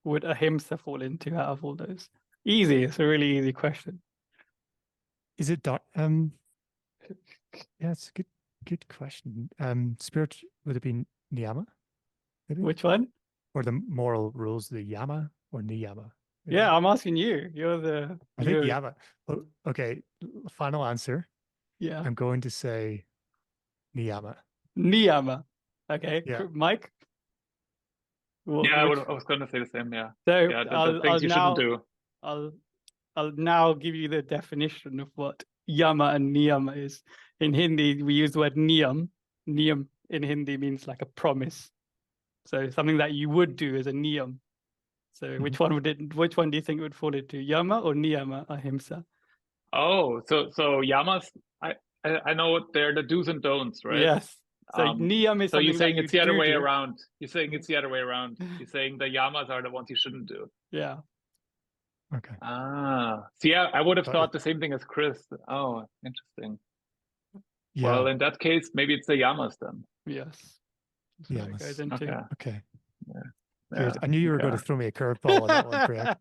would Ahimsa fall into out of all those? Easy. It's a really easy question. Is it yeah, it's a good question. Spirit, would it be niyama? Maybe? Which one? Or the moral rules, the yama or niyama? Maybe? Yeah, I'm asking you. I think yama. Oh, okay, final answer. Yeah. I'm going to say niyama. Niyama. Okay. Yeah. Mike? I was going to say the same. Yeah. So yeah, the things you shouldn't do. I'll now give you the definition of what yama and niyama is. In Hindi, we use the word niyam. Niyam in Hindi means like a promise. So something that you would do is a niyam. So which one do you think it would fall into? Yama or niyama, Ahimsa? Oh, so yamas, I know what they're the do's and don'ts, right? Yes. So niyam is so you're something saying that it's the other way do. around. You're saying it's the other way around. You're saying the yamas are the ones you shouldn't do. Yeah. Okay. So yeah, I would have thought the same thing as Chris. Oh, interesting. Yeah. Well, in that case, maybe it's the yamas then. Yes. Yeah. Okay. Yeah. Good. I knew you were going to throw me a curveball on that one, Priyank.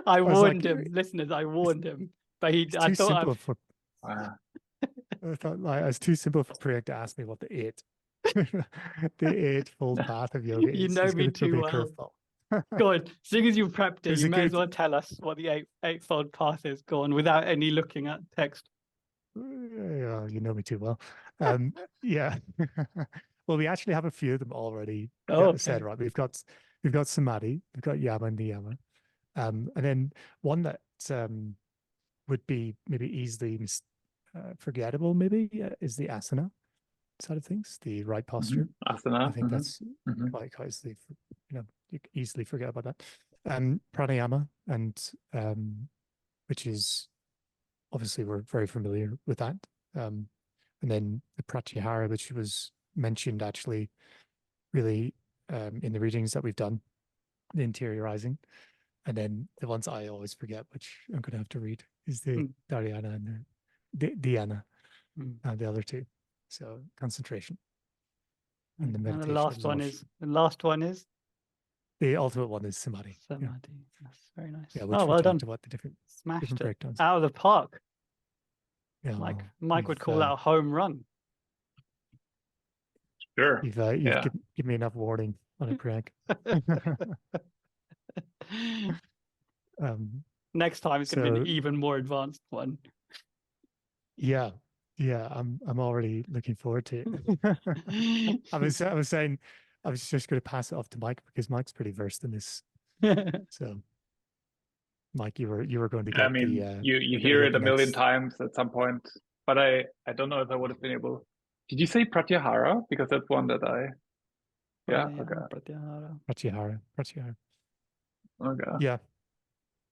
I warned him, listeners. I warned him, but I thought I thought like, it's too simple for Priyank to ask me what the eight, the eightfold path of yoga You is. know He's me going to throw too me a well. curveball. Go on. Seeing as you've prepped it, It's you a may as good. well tell us what the eightfold path is. Go on, without any looking at text. Yeah, you know me too well. Yeah. Well, we actually have a few of them already Oh, said, okay. right? We've got samadhi, we've got yama and niyama, and then one that would be maybe easily forgettable, maybe is the asana side of things, the right posture. Asana. I think that's quite easily, you can easily forget about that. Pranayama, and which is obviously we're very familiar with that. And then the pratyahara, which was mentioned actually really in the readings that we've done, the interiorizing. And then the ones I always forget, which I'm going to have to read, is the dharana and the dhyana, and the other two. So concentration and the And meditation. the last one is the ultimate one is samadhi. samadhi. That's very nice. Yeah, which oh, we well talked done. about the different Smashed it breakdowns. out of the park. Yeah, Mike would call that a home run. Sure. You've given me enough warning on it, Priyank. Next time it's going to be an even more advanced one. Yeah, I'm already looking forward to it. I was saying I was just going to pass it off to Mike because Mike's pretty versed in this. So, Mike, you were going to get you hear it a million times at some point, but I don't know if I would have been able. Did you say pratyahara? Because that's one that I. Yeah. Okay. Pratyahara. Okay. Yeah.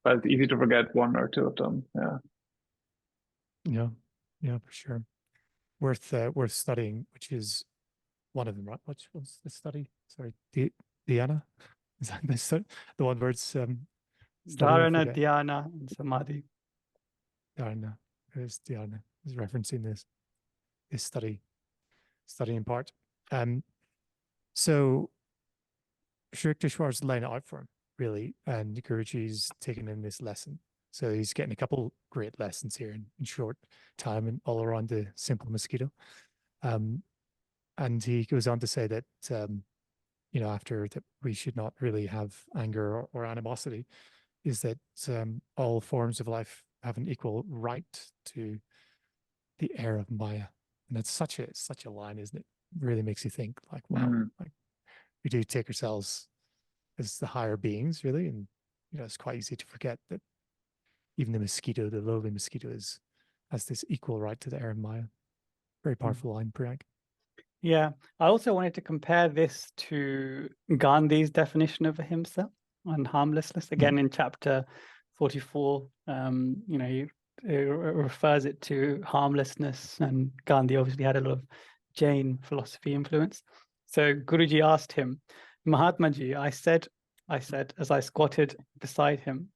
But it's easy to forget one or two of them. Yeah. Yeah, for sure. Worth studying, which is one of them, right? What's the study? Sorry, dhyana? Is that the one where it's dharana, dhyana, and samadhi. Dharana. There's dhyana. Is referencing this studying part. So Sri Yukteswar's laying it out for him, really, and Guruji's taking in this lesson. So he's getting a couple great lessons here in short time and all around the simple mosquito. And he goes on to say that, after that we should not really have anger or animosity, is that all forms of life have an equal right to the air of Maya. And that's such a line, isn't it? Really makes you think like, wow, like we do take ourselves as the higher beings, really. And, it's quite easy to forget that even the mosquito, the lowly mosquito, has this equal right to the air of Maya. Very powerful line, Priyank. Yeah. I also wanted to compare this to Gandhi's definition of ahimsa and harmlessness. Again, in chapter 44, he refers it to harmlessness, and Gandhi obviously had a lot of Jain philosophy influence. So Guruji asked him, Mahatmaji, I said as I squatted beside him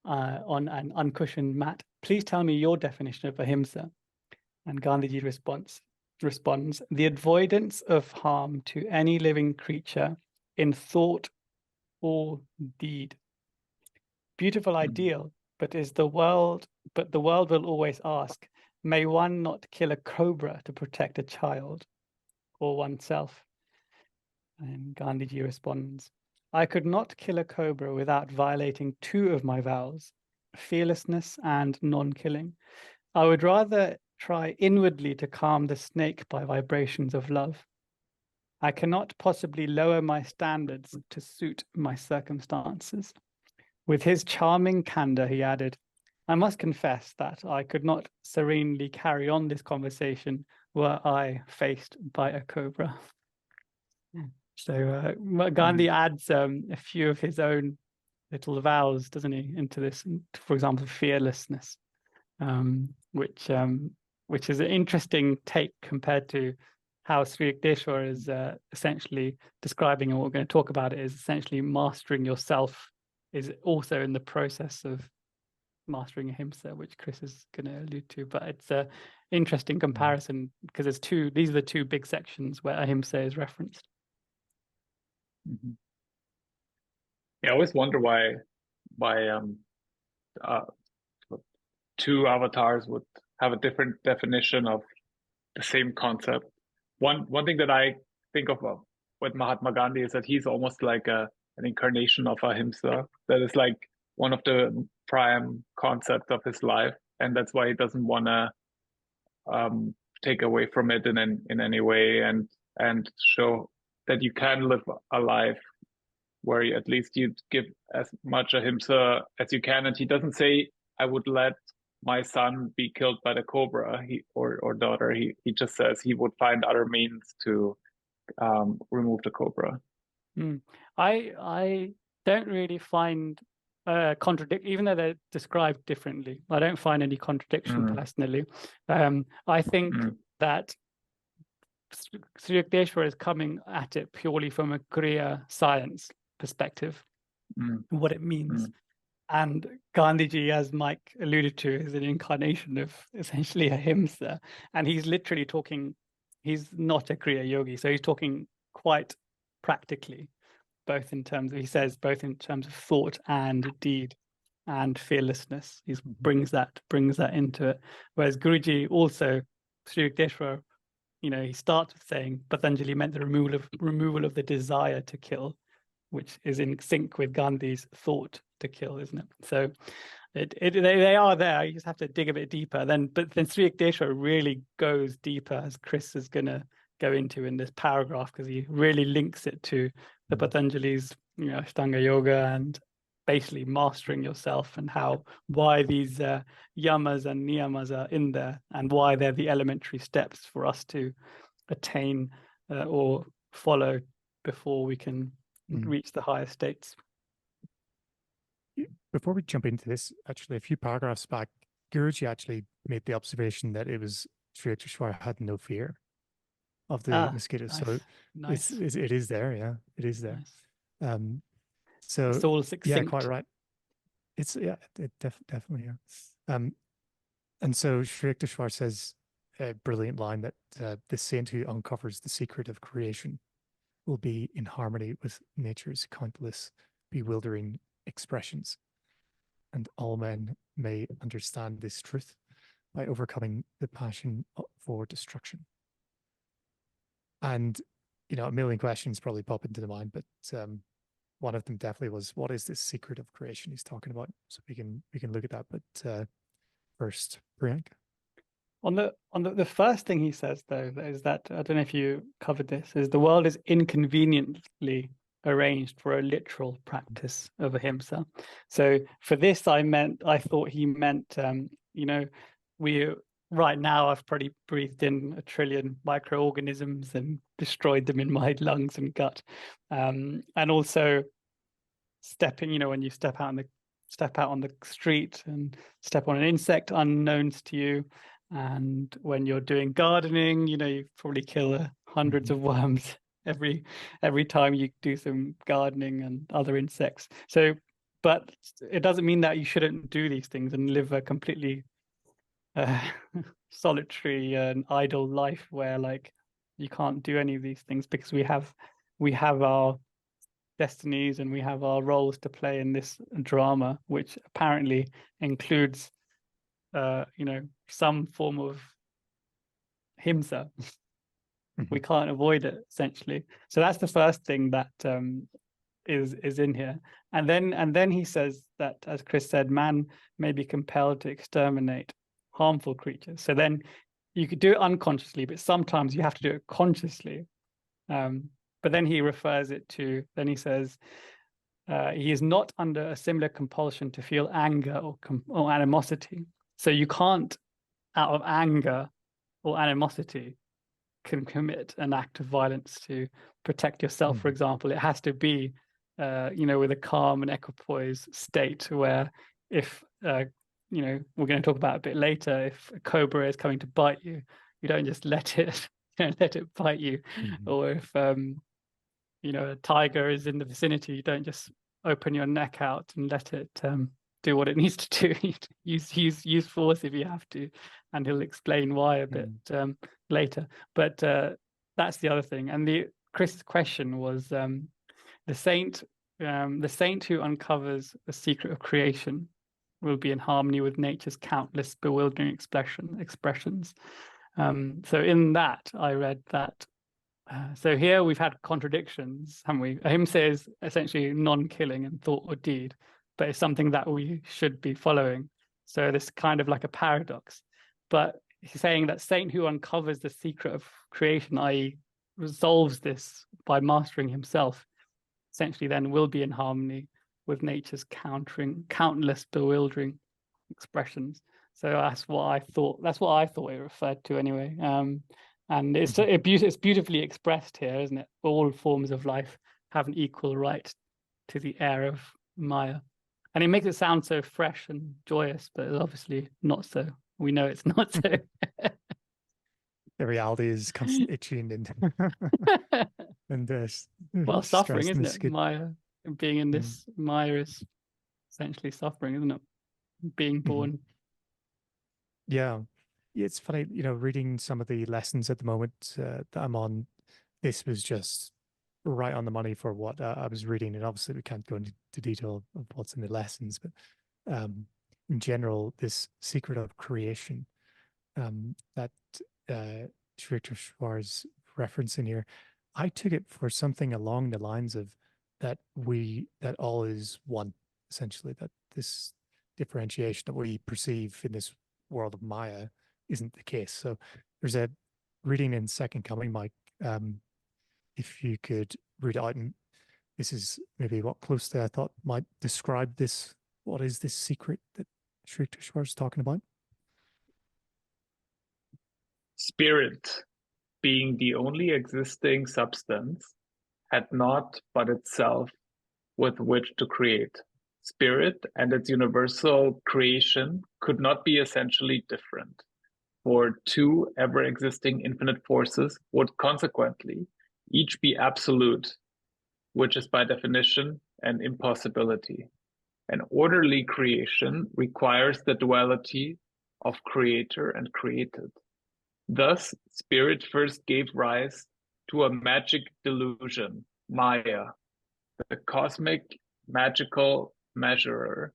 on an uncushioned mat, please tell me your definition of ahimsa. And Gandhiji responds, the avoidance of harm to any living creature in thought or deed. Beautiful ideal, but the world will always ask, may one not kill a cobra to protect a child or oneself? And Gandhiji responds, I could not kill a cobra without violating two of my vows, fearlessness and non-killing. I would rather try inwardly to calm the snake by vibrations of love. I cannot possibly lower my standards to suit my circumstances. With his charming candor, he added, I must confess that I could not serenely carry on this conversation were I faced by a cobra. So Gandhi adds a few of his own little vows, doesn't he, into this? For example, fearlessness, which is an interesting take compared to how Sri Yukteswar is essentially describing, and what we're going to talk about it is essentially mastering yourself is also in the process of mastering ahimsa, which Chris is going to allude to. But it's an interesting comparison because these are the two big sections where ahimsa is referenced. Yeah, I always wonder why two avatars would have a different definition of the same concept. One thing that I think of with Mahatma Gandhi is that he's almost like an incarnation of Ahimsa. That is like one of the prime concepts of his life, and that's why he doesn't want to take away from it in any way, and show that you can live a life where at least you give as much Ahimsa as you can. And he doesn't say, I would let my son be killed by the cobra, or daughter. He just says he would find other means to remove the cobra. I don't really find even though they're described differently, I don't find any contradiction personally. I think that Sri Yukteswar is coming at it purely from a Kriya science perspective, what it means. And Gandhiji, as Mike alluded to, is an incarnation of essentially Ahimsa. And he's literally talking, he's not a Kriya yogi, so he's talking quite practically, both in terms of, he says, both in terms of thought and deed and fearlessness. He brings that into it. Whereas Guruji also, Sri Yukteswar, he starts with saying Patanjali meant the removal of the desire to kill, which is in sync with Gandhi's thought to kill, isn't it? So they are there. You just have to dig a bit deeper. But then Sri Yukteswar really goes deeper, as Chris is going to go into in this paragraph, because he really links it to the Patanjali's, Ashtanga Yoga and basically mastering yourself, and why these yamas and niyamas are in there, and why they're the elementary steps for us to attain or follow before we can reach the higher states. Before we jump into this, actually, a few paragraphs back, Guruji actually made the observation that it was Sri Yukteswar had no fear of the mosquitoes. Nice. So nice. it is there, yeah, it is there. Nice. So it's all succinct. Yeah, quite right. It's it definitely, yeah. And so Sri Yukteswar says a brilliant line that the saint who uncovers the secret of creation will be in harmony with nature's countless bewildering expressions, and all men may understand this truth by overcoming the passion for destruction. And a million questions probably pop into the mind, but one of them definitely was, what is this secret of creation he's talking about? So we can look at that. But first, Priyank. On the first thing he says, though, is that, I don't know if you covered this, is the world is inconveniently arranged for a literal practice of ahimsa. So for this, I thought he meant, right now I've probably breathed in 1 trillion microorganisms and destroyed them in my lungs and gut. And also stepping, when you step out on the street and step on an insect unknowns to you. And when you're doing gardening, you probably kill hundreds of worms every time you do some gardening and other insects. So, but it doesn't mean that you shouldn't do these things and live a completely solitary and idle life where you can't do any of these things, because we have our destinies and we have our roles to play in this drama, which apparently includes some form of himsa. We can't avoid it, essentially. So that's the first thing that is in here. And then he says that, as Chris said, man may be compelled to exterminate harmful creatures. So then you could do it unconsciously, but sometimes you have to do it consciously. But then he refers it to, then he says, he is not under a similar compulsion to feel anger or animosity. So you can't, out of anger or animosity, can commit an act of violence to protect yourself, for example. It has to be, with a calm and equipoise state, where if, we're going to talk about a bit later, if a cobra is coming to bite you, you don't just let it bite you. Or if, a tiger is in the vicinity, you don't just open your neck out and let it do what it needs to do. use force if you have to, and he'll explain why a bit later. But that's the other thing. And Chris's question was the saint who uncovers the secret of creation. will be in harmony with nature's countless bewildering expressions. So in that, I read that. So here we've had contradictions, haven't we? Ahimsa is essentially non-killing in thought or deed, but it's something that we should be following. So this kind of like a paradox. But he's saying that saint who uncovers the secret of creation, i.e., resolves this by mastering himself, essentially then will be in harmony with nature's countless bewildering expressions. So that's what I thought. That's what I thought it referred to anyway. And it's beautifully expressed here, isn't it? All forms of life have an equal right to the air of Maya, and it makes it sound so fresh and joyous, but it's obviously not so. We know it's not so. The reality is constantly tuned in. And well, suffering, isn't it? Skin. Maya, being in this Maya is essentially suffering, isn't it? Being born. Yeah, it's funny, reading some of the lessons at the moment that I'm on. This was just right on the money for what I was reading, and obviously we can't go into detail of what's in the lessons, but in general, this secret of creation that Sri Yukteswar is referencing here, I took it for something along the lines of that all is one, essentially, that this differentiation that we perceive in this world of Maya isn't the case. So there's a reading in Second Coming, Mike. If you could read it out, and this is maybe what closely I thought might describe this. What is this secret that Sri Yukteswar is talking about? Spirit, being the only existing substance, had not but itself with which to create. Spirit and its universal creation could not be essentially different, for two ever-existing infinite forces would consequently each be absolute, which is by definition an impossibility. An orderly creation requires the duality of creator and created. Thus, spirit first gave rise to a magic delusion, Maya, the cosmic magical measurer,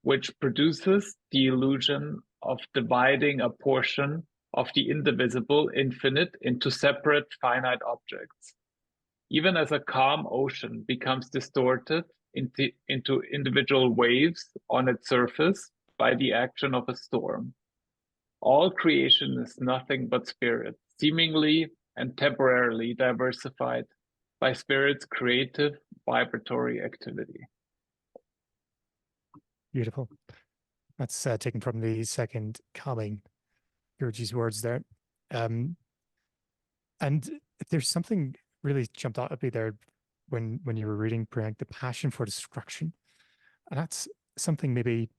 which produces the illusion of dividing a portion of the indivisible infinite into separate finite objects. Even as a calm ocean becomes distorted into individual waves on its surface by the action of a storm. All creation is nothing but spirit, seemingly and temporarily diversified by spirit's creative vibratory activity. Beautiful. That's taken from the Second Coming, Guruji's words there. And there's something really jumped out at me there when you were reading, Priyank, the passion for destruction. And that's something maybe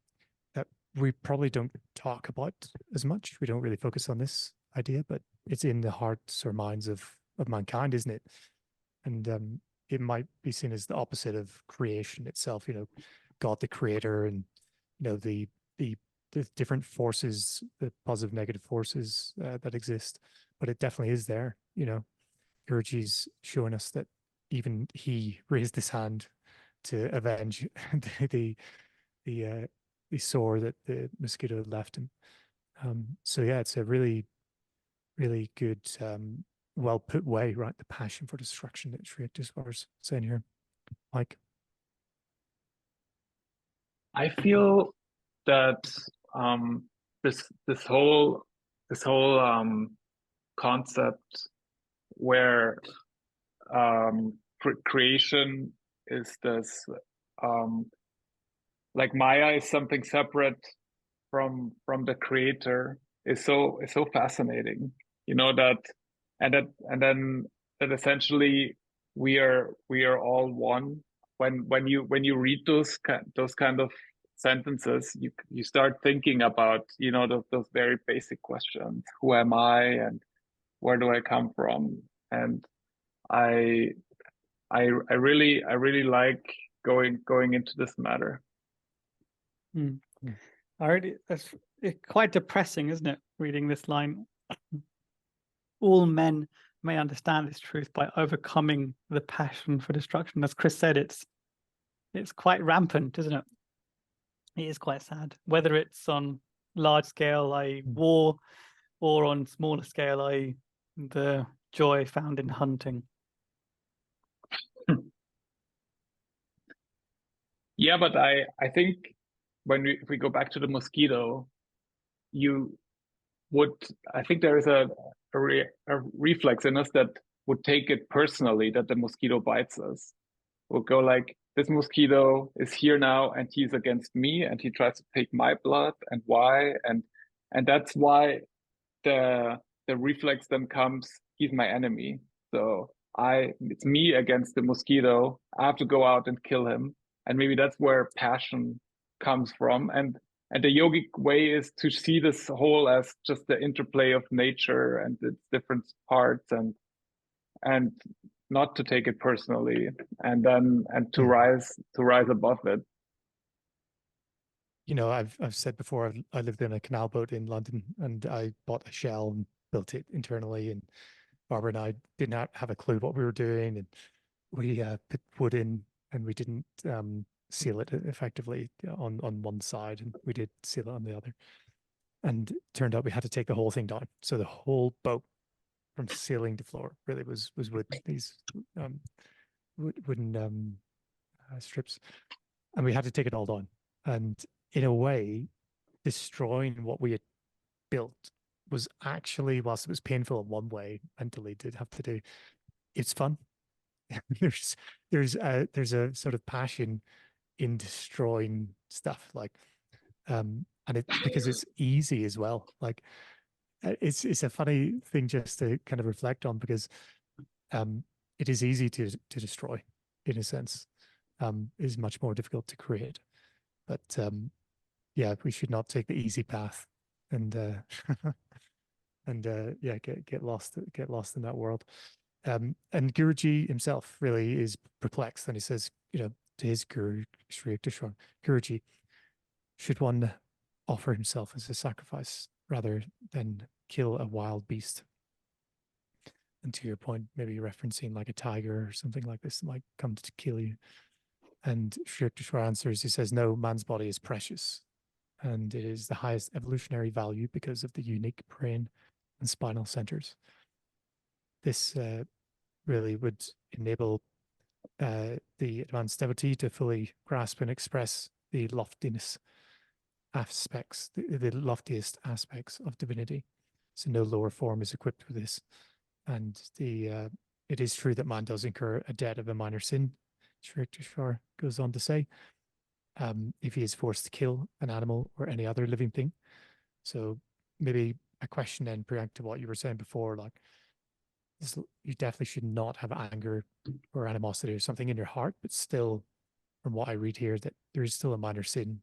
that we probably don't talk about as much. We don't really focus on this idea, but it's in the hearts or minds of mankind, isn't it? And it might be seen as the opposite of creation itself, God the creator, and the different forces, the positive, negative forces that exist. But it definitely is there. Guruji's showing us that even he raised his hand to avenge the sore that the mosquito had left him. So yeah, it's a really, really good, well put way, right? The passion for destruction that Sri Yukteswar is saying here. Mike? I feel that this whole concept where creation is this like Maya is something separate from the creator is so fascinating. That essentially we are all one. When you read those kind of sentences, you start thinking about those very basic questions: who am I, and where do I come from? And I really like going into this matter. That's quite depressing, isn't it? Reading this line, all men may understand this truth by overcoming the passion for destruction. As Chris said, it's quite rampant, isn't it? it is quite sad. Whether it's on large scale, i.e. war, or on smaller scale, i.e. the joy found in hunting. Yeah, but I think if we go back to the mosquito, you would, I think there is a reflex in us that would take it personally that the mosquito bites us. We'll go like, this mosquito is here now and he's against me and he tries to take my blood, and why? And that's why the reflex then comes, he's my enemy. So it's me against the mosquito. I have to go out and kill him. And maybe that's where passion comes from. And the yogic way is to see this whole as just the interplay of nature and its different parts, and not to take it personally, and to rise above it. You know, I've said before, I lived in a canal boat in London, and I bought a shell and built it internally, and Barbara and I did not have a clue what we were doing, and we put wood in, and we didn't seal it effectively on one side, and we did seal it on the other, and it turned out we had to take the whole thing down. So the whole boat from ceiling to floor really was wood, these wooden strips, and we had to take it all down. And in a way, destroying what we had built was actually, whilst it was painful in one way, mentally did have to do, it's fun. there's a sort of passion in destroying stuff, like and it, because it's easy as well. Like it's a funny thing just to kind of reflect on, because it is easy to destroy, in a sense. Is much more difficult to create. But yeah, we should not take the easy path, and yeah, get lost in that world. And Guruji himself really is perplexed, and he says, you know, to his Guru Sri Yukteswar, Guruji, should one offer himself as a sacrifice rather than kill a wild beast? And to your point, maybe referencing like a tiger or something like this that might come to kill you. And Sri Yukteswar answers, he says, no, man's body is precious, and it is the highest evolutionary value because of the unique brain and spinal centers. This really would enable the advanced devotee to fully grasp and express the loftiest aspects of divinity. So no lower form is equipped with this. And it is true that man does incur a debt of a minor sin, Sri Yukteswar goes on to say, if he is forced to kill an animal or any other living thing. So maybe a question then, Priyank, to what you were saying before, like you definitely should not have anger or animosity or something in your heart, but still, from what I read here, that there is still a minor sin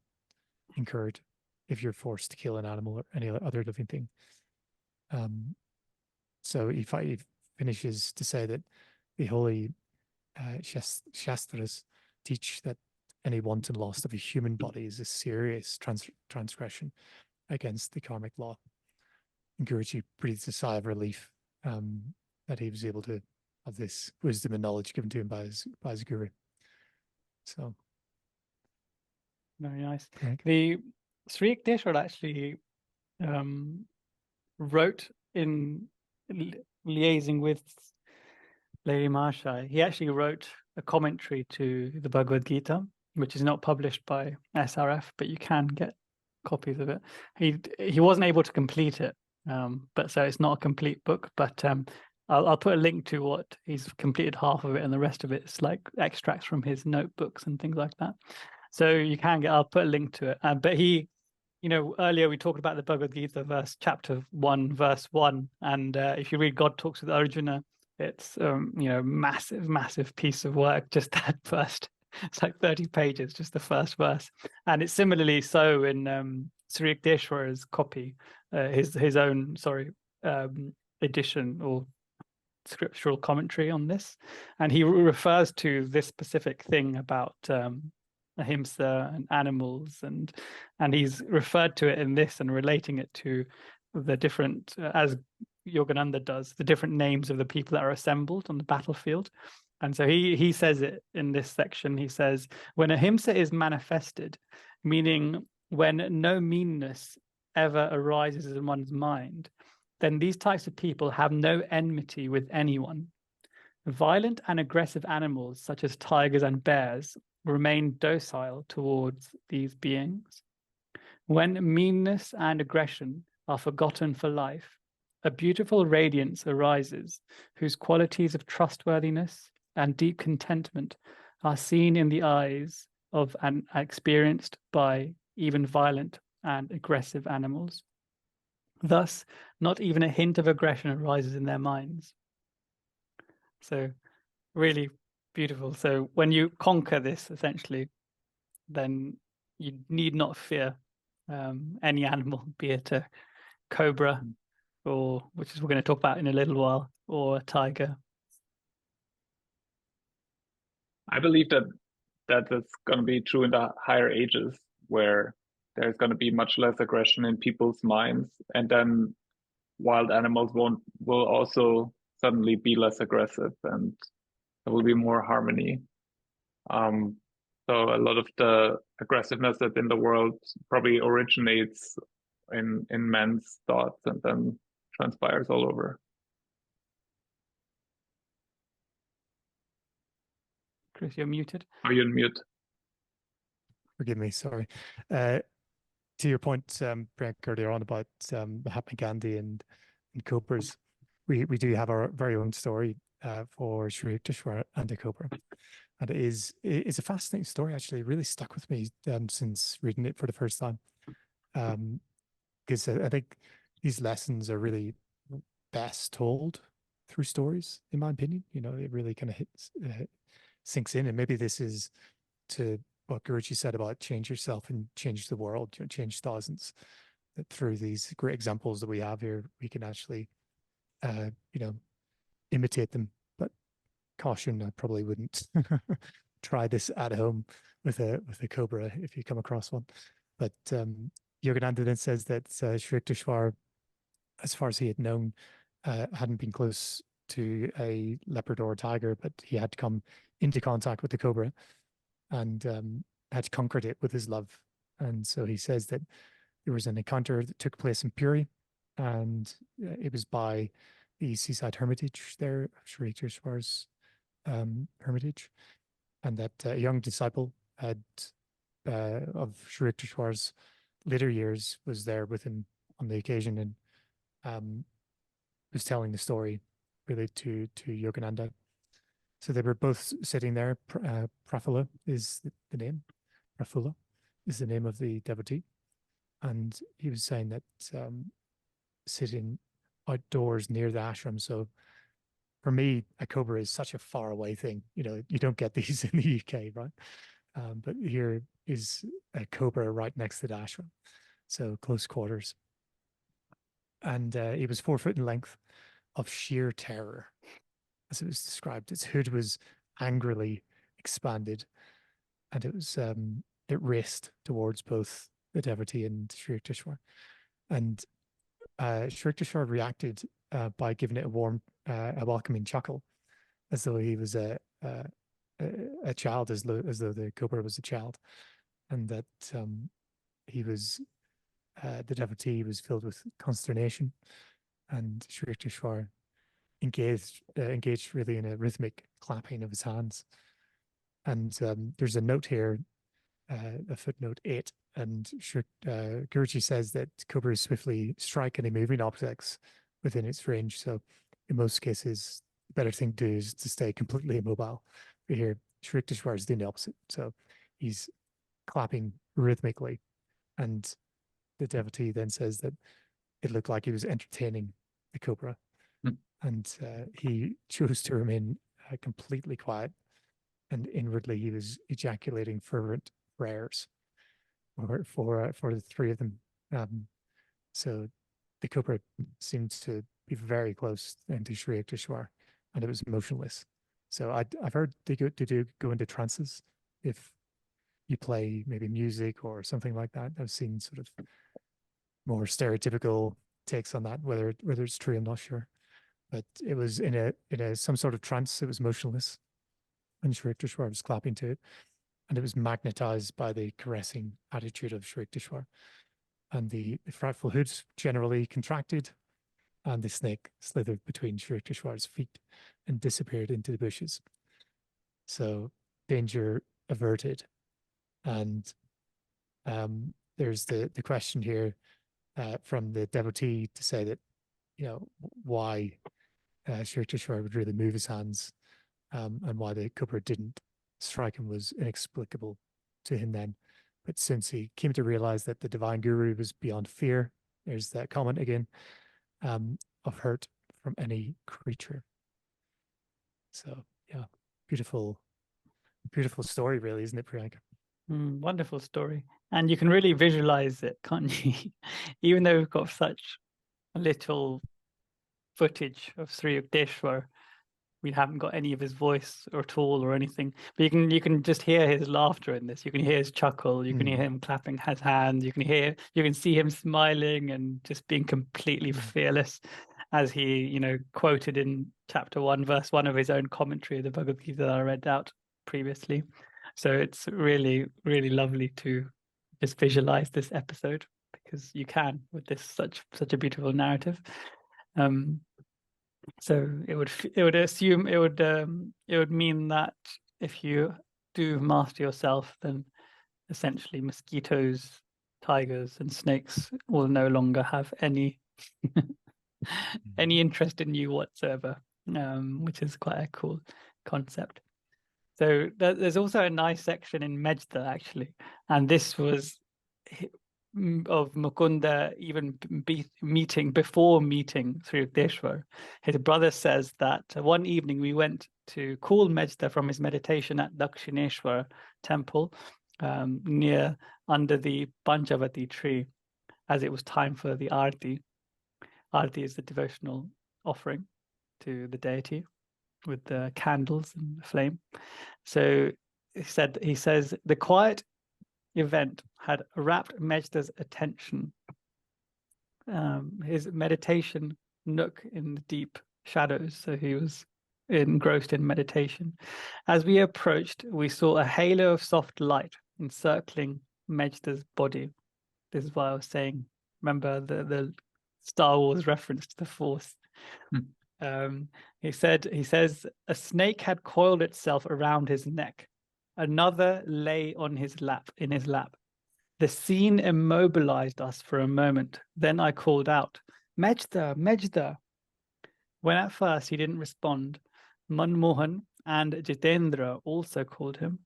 incurred if you're forced to kill an animal or any other living thing. So he finishes to say that the holy Shastras teach that any wanton loss of a human body is a serious transgression against the karmic law. And Guruji breathes a sigh of relief that he was able to have this wisdom and knowledge given to him by his guru. So very nice. Right. The Sri Yukteswar actually wrote in liaising with Lady Mahashai. He actually wrote a commentary to the Bhagavad Gita, which is not published by SRF, but you can get copies of it. He wasn't able to complete it, but so it's not a complete book. But I'll put a link to what he's completed, half of it, and the rest of it's like extracts from his notebooks and things like that. So you can get. I'll put a link to it. But he, you know, earlier we talked about the Bhagavad Gita chapter 1, verse 1, and if you read God Talks with Arjuna, it's you know, massive piece of work. Just that first, it's like 30 pages, just the first verse, and it's similarly so in Sri Yukteswar's copy, his own edition or scriptural commentary on this, and he refers to this specific thing about Ahimsa and animals, and he's referred to it in this and relating it to the different, as Yogananda does, the different names of the people that are assembled on the battlefield. And so he says it in this section. He says, when Ahimsa is manifested, meaning when no meanness ever arises in one's mind, then these types of people have no enmity with anyone. Violent and aggressive animals, such as tigers and bears, remain docile towards these beings. When meanness and aggression are forgotten for life, a beautiful radiance arises, whose qualities of trustworthiness and deep contentment are seen in the eyes of and experienced by even violent and aggressive animals. Thus, not even a hint of aggression arises in their minds. So, really beautiful. So, when you conquer this, essentially, then you need not fear any animal, be it a cobra, or which is we're going to talk about in a little while, or a tiger. I believe that is going to be true in the higher ages, where there's going to be much less aggression in people's minds, and then wild animals will also suddenly be less aggressive, and there will be more harmony. So a lot of the aggressiveness that's in the world probably originates in men's thoughts and then transpires all over. Chris, you're muted. Are you on mute? Forgive me, sorry. To your point, Priyank, earlier on about Mahatma Gandhi and cobras, we do have our very own story for Sri Yukteswar and the cobra. And it's a fascinating story, actually. It really stuck with me since reading it for the first time. Because I think these lessons are really best told through stories, in my opinion. You know, it really kind of sinks in. And maybe this is to what Guruji said about change yourself and change the world, you know, change thousands. That through these great examples that we have here, we can actually, you know, imitate them. But caution, I probably wouldn't try this at home with a cobra if you come across one. But Yogananda then says that Sri Yukteswar, as far as he had known, hadn't been close to a leopard or a tiger, but he had come into contact with the cobra and had conquered it with his love. And so he says that there was an encounter that took place in Puri, and it was by the seaside hermitage there, Sri Yukteswar's hermitage, and that a young disciple had of Sri Yukteswar's later years was there with him on the occasion and was telling the story related to Yogananda. So they were both sitting there. Prafulla is the name. Prafulla is the name of the devotee. And he was saying that sitting outdoors near the ashram. So for me, a cobra is such a far away thing. You know, you don't get these in the UK, right? But here is a cobra right next to the ashram. So close quarters. And it was 4 foot in length, of sheer terror, as it was described. Its hood was angrily expanded, and it raced towards both the devotee and Sri Yukteswar. And Sri Yukteswar reacted by giving it a welcoming chuckle, as though he was a child, as though the cobra was a child, and that he was the devotee was filled with consternation, and Sri Yukteswar engaged really in a rhythmic clapping of his hands. And there's a note here, a footnote 8, and Guruji says that cobras swiftly strike any moving objects within its range. So in most cases, the better thing to do is to stay completely immobile. But here, Sri Yukteswar is doing the opposite. So he's clapping rhythmically, and the devotee then says that it looked like he was entertaining the cobra. And he chose to remain completely quiet, and inwardly he was ejaculating fervent prayers for the three of them. So the cobra seemed to be very close to Sri Yukteswar, and it was motionless. So I've heard they go into trances if you play maybe music or something like that. I've seen sort of more stereotypical takes on that. Whether it's true, I'm not sure. But it was in a some sort of trance. It was motionless, and Sri Yukteswar was clapping to it. and it was magnetized by the caressing attitude of Sri Yukteswar. And the frightful hoods generally contracted, and the snake slithered between Sri Yukteswar's feet and disappeared into the bushes. So danger averted. And there's the question here from the devotee to say that, why Sri Yukteswar would really move his hands, and why the cobra didn't strike him was inexplicable to him then. But since he came to realize that the divine guru was beyond fear, there's that comment again, of hurt from any creature. So yeah, beautiful story, really, isn't it, Priyanka? Wonderful story. And you can really visualize it, can't you? Even though we've got such little footage of Sri Yukteswar, we haven't got any of his voice at all or anything. But you can just hear his laughter in this. You can hear his chuckle. You can hear him clapping his hands. You can see him smiling and just being completely fearless, as he, quoted in chapter 1, verse 1 of his own commentary of the Bhagavad Gita that I read out previously. So it's really, really lovely to just visualize this episode, because you can with this such a beautiful narrative. So it would mean that if you do master yourself, then essentially mosquitoes, tigers, and snakes will no longer have any interest in you whatsoever, which is quite a cool concept. So there's also a nice section in Mejda, actually, and this was of Mukunda even before meeting Sri Yukteswar. His brother says that one evening we went to cool Mejda from his meditation at Dakshineshwar temple, near under the Panchavati tree, as it was time for the Arti. Arti is the devotional offering to the deity with the candles and the flame. So he says the quiet event had wrapped Mejda's attention. His meditation nook in the deep shadows, so he was engrossed in meditation. As we approached, we saw a halo of soft light encircling Mejda's body. This is why I was saying, remember the Star Wars reference to the Force. He says a snake had coiled itself around his neck. Another lay on his lap, in his lap. The scene immobilized us for a moment. Then I called out, "Mejda, Mejda." When at first he didn't respond, Manmohan and Jitendra also called him.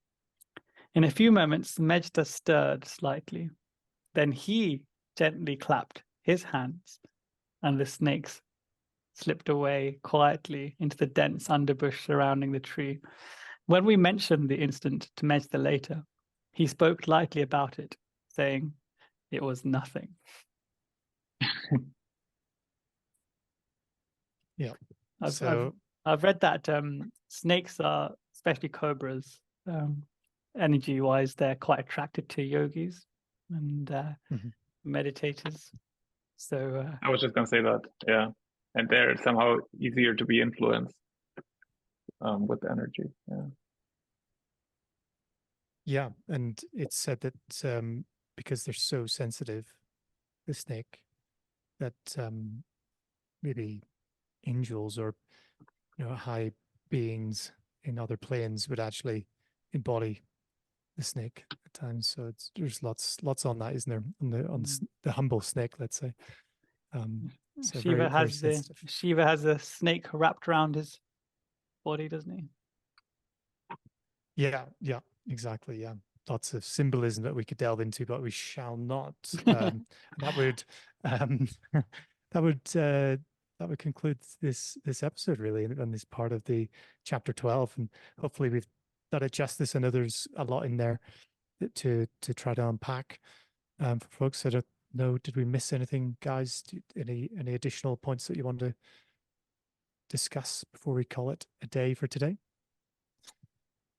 In a few moments, Mejda stirred slightly. Then he gently clapped his hands, and the snakes slipped away quietly into the dense underbush surrounding the tree. When we mentioned the incident to Mejda later, he spoke lightly about it, saying it was nothing. Yeah. I've read that snakes are, especially cobras, energy-wise, they're quite attracted to yogis and meditators. So I was just going to say that, yeah. And they're somehow easier to be influenced with the energy. Yeah. Yeah, and it's said that because they're so sensitive, the snake, that maybe angels or high beings in other planes would actually embody the snake at times. So there's lots on that, isn't there? On the humble snake, let's say. So Shiva very sensitive. Shiva has a snake wrapped around his body, doesn't he? Yeah, exactly. Yeah, lots of symbolism that we could delve into, but we shall not. That would conclude this episode, really, and this part of the chapter 12. And hopefully we've done justice, and there's a lot in there to try to unpack for folks. I don't know, did we miss anything, guys? Any additional points that you want to discuss before we call it a day for today?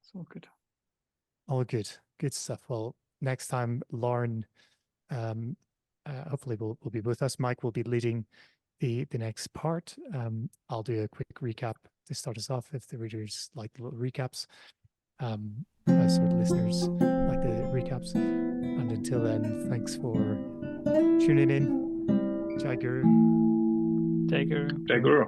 It's all good. All good. Good stuff. Well, next time, Lauren, hopefully will be with us. Mike will be leading the next part. I'll do a quick recap to start us off if the readers like the little recaps. as our listeners like the recaps. And until then, thanks for tuning in. Jai Guru. Jai Guru. Jai Guru.